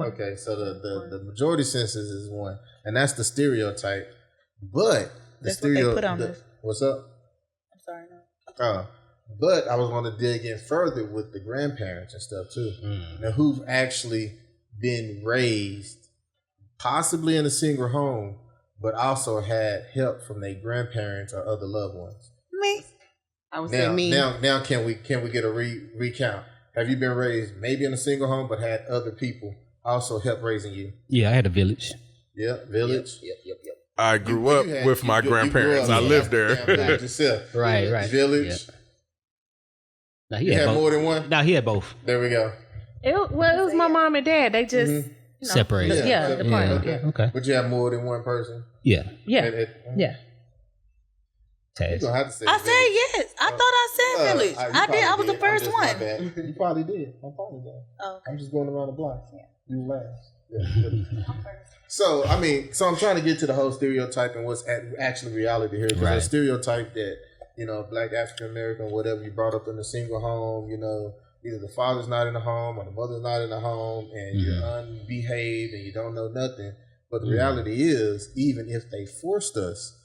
Okay, so the majority census is one, and that's the stereotype. But the That's what they put on this. What's up? I'm sorry, no. But I was going to dig in further with the grandparents and stuff too. Now, who've actually been raised, possibly in a single home, but also had help from their grandparents or other loved ones. Me. I would say me. Now, can we get a recount? Have you been raised maybe in a single home, but had other people also help raising you? Yeah, I had a village. Yep, village. Yep. I grew up with my grandparents. I lived there. Yourself. Right. Village. Yeah. Now, You had more than one? No, he had both. There we go. It was my mom and dad. They just Separated. Departed. Okay. But you have more than one person? Yeah. Yeah. You're gonna have to say I village. said yes. I thought I said village. You I did. I probably was the first I'm just- my one. bad. You probably did. I apologize. Oh, okay. I'm just going around the block. You last. Yeah. So I'm trying to get to the whole stereotype and what's actually reality here. Because a stereotype that, Black African American, whatever, you brought up in a single home, either the father's not in the home or the mother's not in the home, and you're unbehaved and you don't know nothing. But the reality is, even if they forced us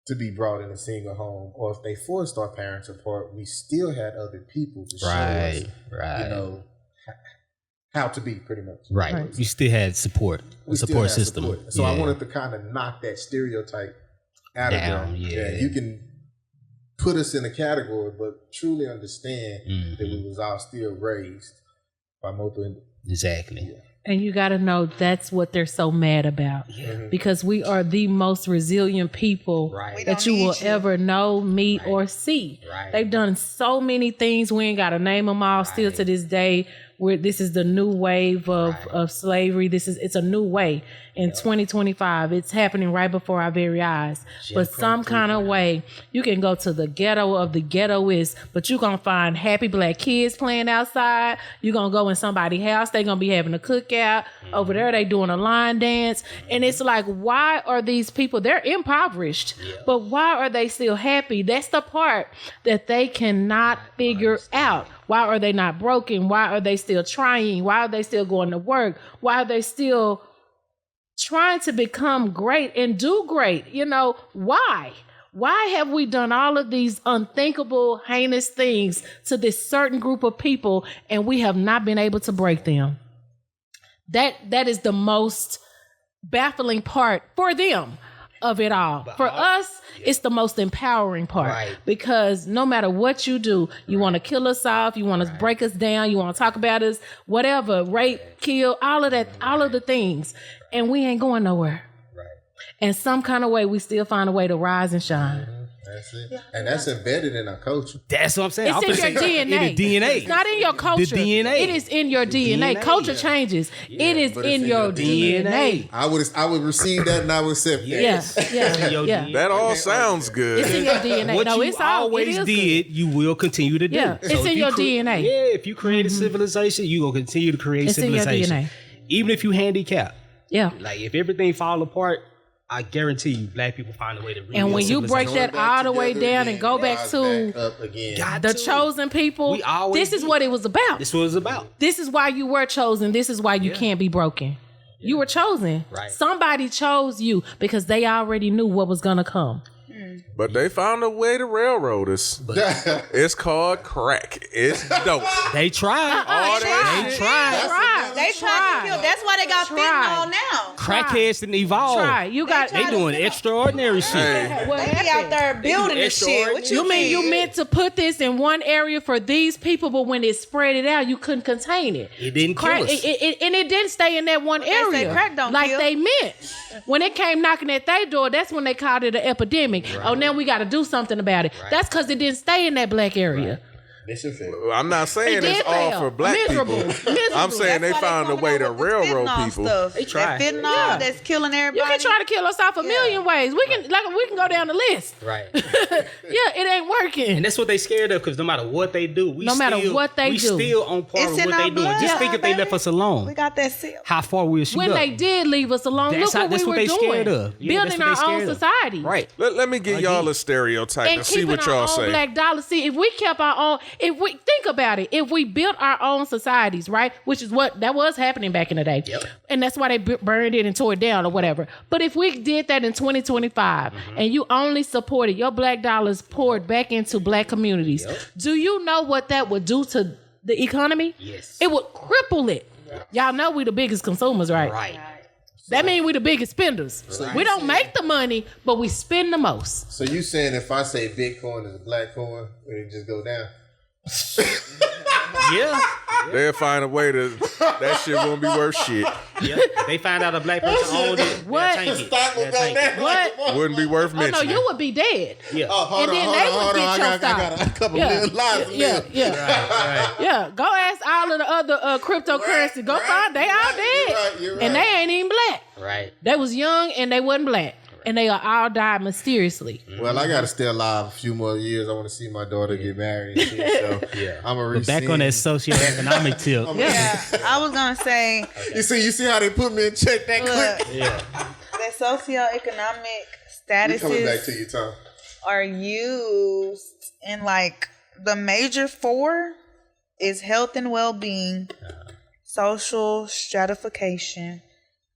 to be brought in a single home, or if they forced our parents apart, we still had other people to show us, how to be, pretty much. Right. You still had support. Support system. Support. So I wanted to kind of knock that stereotype out of there. Yeah. You can put us in a category, but truly understand that we was all still raised by multiple individuals. Exactly. Yeah. And you got to know that's what they're so mad about. Because we are the most resilient people that you will ever know, meet, or see. They've done so many things. We ain't got to name them all still to this day. This is the new wave of slavery. It's a new way in 2025. It's happening right before our very eyes. But some kind of way, you can go to the ghetto of the ghettoist, but you're going to find happy Black kids playing outside. You're going to go in somebody's house. They're going to be having a cookout. Over there, they doing a line dance. And it's like, why are these people, they're impoverished, but why are they still happy? That's the part that they cannot figure out. Why are they not broken? Why are they still trying? Why are they still going to work? Why are they still trying to become great and do great. You know, why? Why have we done all of these unthinkable, heinous things to this certain group of people and we have not been able to break them? That is the most baffling part for them of it all. For us, it's the most empowering part, because no matter what you do, you want to kill us off, you want to break us down, you want to talk about us, whatever, rape, kill, all of that, all of the things, and we ain't going nowhere. And some kind of way, we still find a way to rise and shine. That's it. And that's embedded in our culture. That's what I'm saying. It's in your DNA. In the DNA. It's not in your culture. The DNA. It is in your DNA. Culture changes. It is in your DNA. I would receive that and I would accept that. Yeah. That all sounds good. It's in your DNA. What No, you it's all, always it is did, good. you will continue to do. Yeah, it's in your DNA. Yeah, if you create a civilization, you gonna continue to create It's in your civilization. DNA. Even if you handicap. Yeah. Like if everything fall apart, I guarantee you, black people find a way to rebuild. And when you break that all the way down and go back to the chosen people, this is what it was about. This was about. This is why you were chosen. This is why you can't be broken. You were chosen. Right. Somebody chose you because they already knew what was going to come. But they found a way to railroad us. It's called crack. It's dope. They tried. All that They shit. tried. They tried to kill. That's why they got fentanyl now. Crackheads didn't evolve. Try. You got. They doing extraordinary shit. Hey, What They be happened? out there building this shit. What You mean you meant to put this in one area for these people, but when it spread it out, you couldn't contain it. It didn't kill us. And it didn't stay in that one They say area crack don't like kill. they meant. When it came knocking at their door, that's when they called it an epidemic. Oh, now we got to do something about it. That's because it didn't stay in that black area. I'm not saying It did it's all fail. for black Miserable. people. Miserable. I'm saying they found a way to railroad people. They tried. That fentanyl that's killing everybody. You can try to kill us off a million ways. We can go down the list. Right. Yeah, it ain't working. And that's what they scared of, because no matter what they do, we still on par It's with in what they our doing. blood, Just think if they baby. left us alone, We got that seal. how far we'll shoot When up. they did leave us alone, That's look what we what were they doing. scared of. Yeah, Building that's what our they own scared of. society. Right. Let me get y'all a stereotype And and see keeping what our y'all own say. black dollar. See, if we kept our own, if we think about it, if we built our own societies, right, which is what that was happening back in the day, and that's why they burned it and tore it down or whatever. But if we did that in 2025, and you only supported your black dollars poured back into black communities, do you know what that would do to the economy? Yes. It would cripple it. Y'all know we the biggest consumers, right? Right. That means we the biggest spenders. We don't make the money, but we spend the most. So you saying if I say Bitcoin is a black coin, it just go down? Yeah. They'll find a way to that shit won't be worth shit. Yeah. They find out a black person owned it. What? They'll take it. They'll take it. What? Wouldn't be worth Oh no, mentioning. you would be dead. Yeah. Oh, hold And on, then hold they on, would hold on. get I your got a couple million lives to live. Yeah. Yeah. Go ask all of the other cryptocurrency. Go find they all dead. You're right. And they ain't even black. Right. They was young and they wasn't black. And they all died mysteriously. Well, I got to stay alive a few more years. I want to see my daughter get married and shit. So I'm a But back on that socioeconomic tip. Yeah, I was gonna say, You see how they put me in check that look, quick? Yeah. that socioeconomic We coming back to statuses you, Tom. are used in like the major four is health and well-being, social stratification,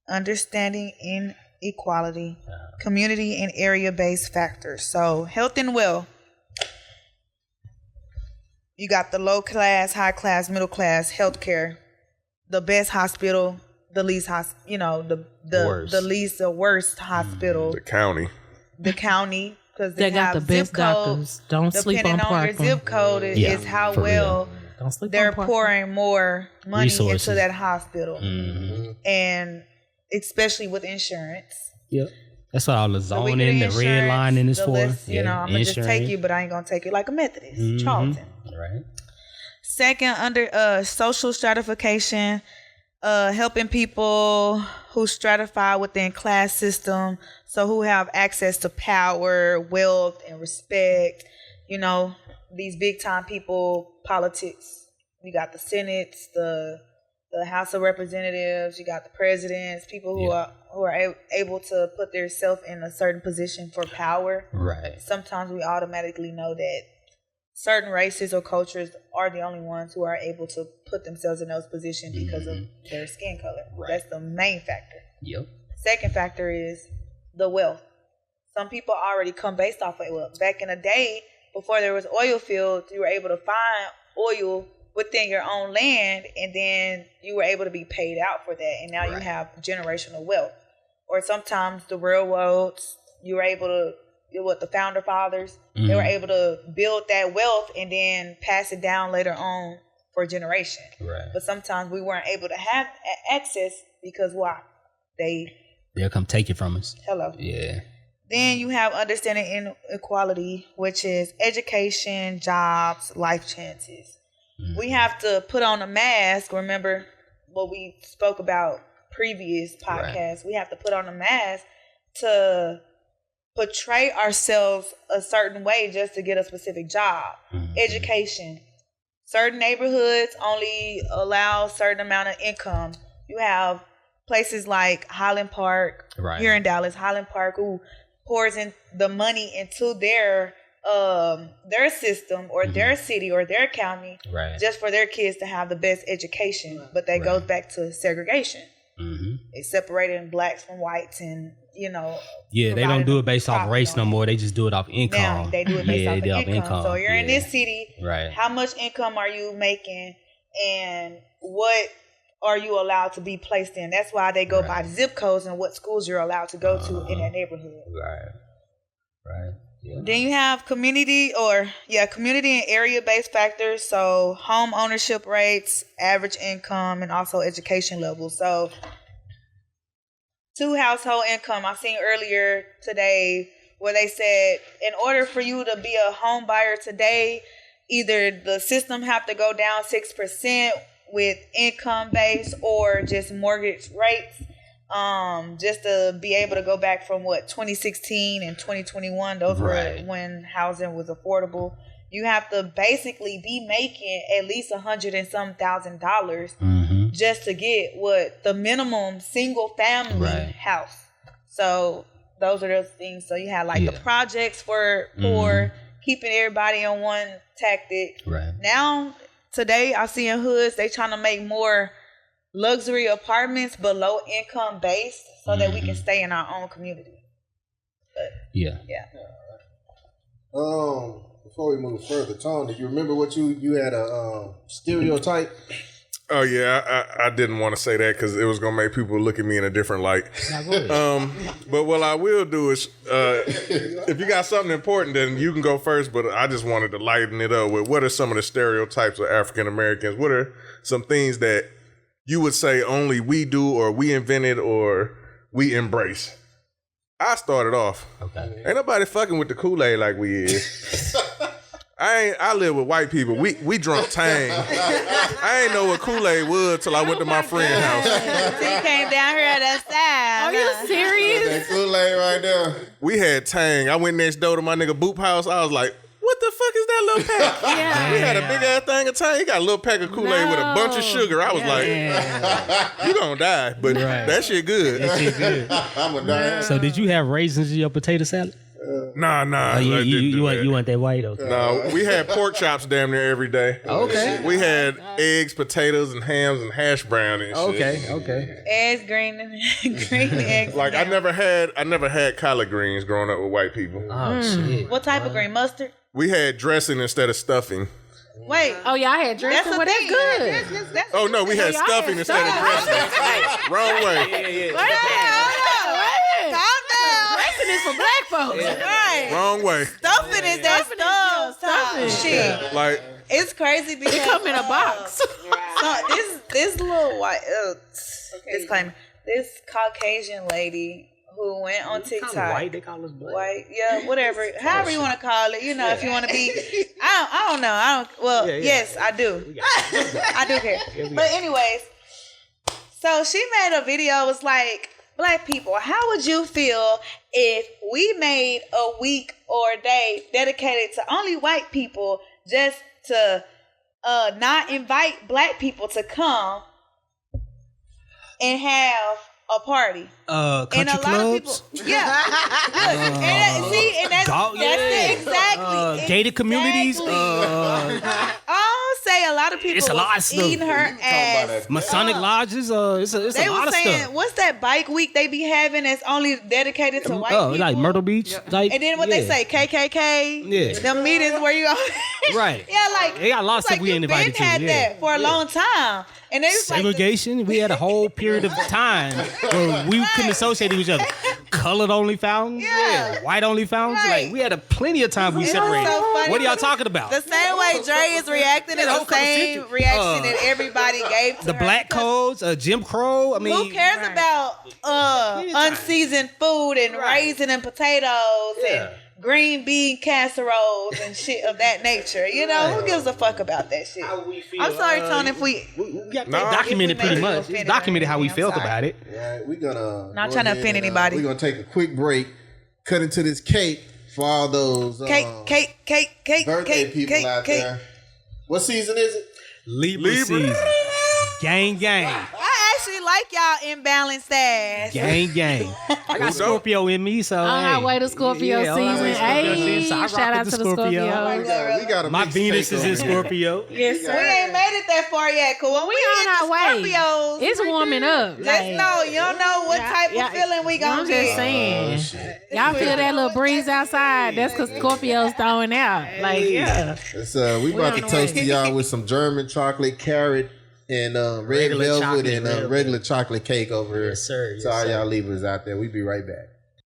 understanding inequality, community and area-based factors. So health and well, you got the low class, high class, middle class healthcare, the best hospital, the least the worst hospital, The county. the county, because They got the best doctors. Don't sleep on depending on your Parkland. zip code is how for well Don't sleep they're on Parkland. pouring more money Resources. into that hospital, and especially with insurance. Yep. That's what all the The weaker zoning, the red insurance, lining is the for. less, I'm gonna just take you, but I ain't gonna take you like a Methodist, Charlton. Right. Second, under social stratification, helping people who stratify within class system, so who have access to power, wealth, and respect. You know, these big time people, politics. We got the Senate, the House of Representatives. You got the presidents, people who are able to put themselves in a certain position for power. Right. Sometimes we automatically know that certain races or cultures are the only ones who are able to put themselves in those positions because of their skin color. Right. That's the main factor. Yep. Second factor is the wealth. Some people already come based off of wealth. Back in the day, before there was oil fields, you were able to find oil within your own land, and then you were able to be paid out for that. And now you have generational wealth. Or sometimes the railroads, you were able to, the founder fathers, they were able to build that wealth and then pass it down later on for a generation. Right. But sometimes we weren't able to have access because why? They'll come take it from us. Hello. Yeah. Then you have understanding inequality, which is education, jobs, life chances. We have to put on a mask. Remember what we spoke about previous podcasts. We have to put on a mask to portray ourselves a certain way just to get a specific job. Education. Certain neighborhoods only allow a certain amount of income. You have places like Highland Park here in Dallas, Highland Park, who pours in the money into their system or their city or their county just for their kids to have the best education. But that goes back to segregation. It's separating blacks from whites, and they don't do it based off race no more. They just do it off income. Now they do it based off income. So you're in this city, how much income are you making, and what are you allowed to be placed in? That's why they go by zip codes and what schools you're allowed to go to in that neighborhood. Right. Yeah. Then you have community and area-based factors. So home ownership rates, average income, and also education levels. So 2 household income. I seen earlier today where they said in order for you to be a home buyer today, either the system have to go down 6% with income base or just mortgage rates. Just to be able to go back from 2016 and 2021, those were when housing was affordable. You have to basically be making at least $100 and some $1,000 just to get the minimum single family house. So those are those things. So you have the projects for keeping everybody on one tactic. Now today I see in hoods they trying to make more luxury apartments but low income based so that we can stay in our own community. But, before we move further, Tom, do you remember what you had a stereotype? Oh yeah, I didn't want to say that because it was gonna make people look at me in a different light. But what I will do is, if you got something important, then you can go first. But I just wanted to lighten it up with what are some of the stereotypes of African Americans? What are some things that you would say only we do, or we invented, or we embrace? I started off. Okay. Ain't nobody fucking with the Kool-Aid like we is. I live with white people. We drunk Tang. I ain't know what Kool-Aid was till I went to my friend's house. So you came down here at that side. Are you serious? That Kool-Aid right there. We had Tang. I went next door to my nigga Boop house. I was like, what the fuck is that little pack? We had a big ass thing of Tang. He got a little pack of Kool-Aid with a bunch of sugar. I was like, you gonna die. But that shit good. I'm gonna die. So did you have raisins in your potato salad? Nah. You want that white? Okay. No, we had pork chops damn near every day. Okay. We had eggs, potatoes, and hams and hash brown and shit. Okay. Eggs, green eggs. Like I never had collard greens growing up with white people. Oh shit. What type of green? Mustard? We had dressing instead of stuffing. Wait. Oh yeah, I had dressing. Well, that's good. Oh no, we had stuffing instead of dressing. Wrong way. Calm down. Dressing is for black folks. Right. Wrong way. Stuffing is that stuff. Shit. Like it's crazy because it come in a box. So this little white disclaimer. This Caucasian lady who went on TikTok. White, they call us black. White, yeah, whatever. However you want to call it. If you want to be. I don't know. Well, yes, I do. I do care. But anyways, so she made a video. It was like, black people, how would you feel if we made a week or a day dedicated to only white people just to not invite black people to come and have a party? Country clubs? Of people, and that's exactly gated communities. Oh, say a lot of people It's a lot of was stuff. eating her about ass. that. Masonic lodges, it's They a lot were of saying, stuff. what's that bike week they be having that's only dedicated to white people? Like Myrtle Beach, like, And then what they say, KKK, Yeah. them meetings where you go, Right. Yeah, like They got a lot of it's stuff like we ain't you been invited to, had yeah. that for a long time, and they was like, segregation. We had a whole period of time where we couldn't associate with each other. Colored only fountains, white only fountains. Right. Like we had a plenty of time we It was separated. so funny. What are y'all talking about? the same way Dre is reacting is the the whole same conversation. reaction that everybody gave to The her, black because codes, Jim Crow. I mean, Who cares about unseasoned food and raisin and potatoes and green bean casseroles and shit of that nature? You know, who gives a fuck about that shit? I'm sorry, Tony, if we got No. documented if we pretty made you much. It's offended documented or how we anything, I'm felt sorry. about it. Yeah, we're gonna Not go trying to ahead offend and, anybody. We're gonna take a quick break, cut into this cake for all those cake, birthday people out there. What season is it? Libra season. Gang, gang. I actually like y'all imbalanced ass. Gang, gang. I got Scorpio in me, so On our hey. way to Scorpio Yeah, on our way to season. Scorpio Hey, season. So I rock shout out with to the the Scorpio. Scorpio. We got a My big Venus steak is over in here. Scorpio. Yes, sir. We ain't made it that far yet, cause when we on hit our the way. Scorpios, It's warming up. just Like, know you don't know what type of feeling we gonna I'm get. just saying. Y'all feel that little breeze outside? That's because Scorpio's throwing out. Like, yeah. It's, we about to on the toast way. to y'all with some German chocolate, carrot, and red Regular velvet chocolate, and regular. regular chocolate cake over here. Yes, sir. Yes, to all sir. y'all Libras out there. We be right back.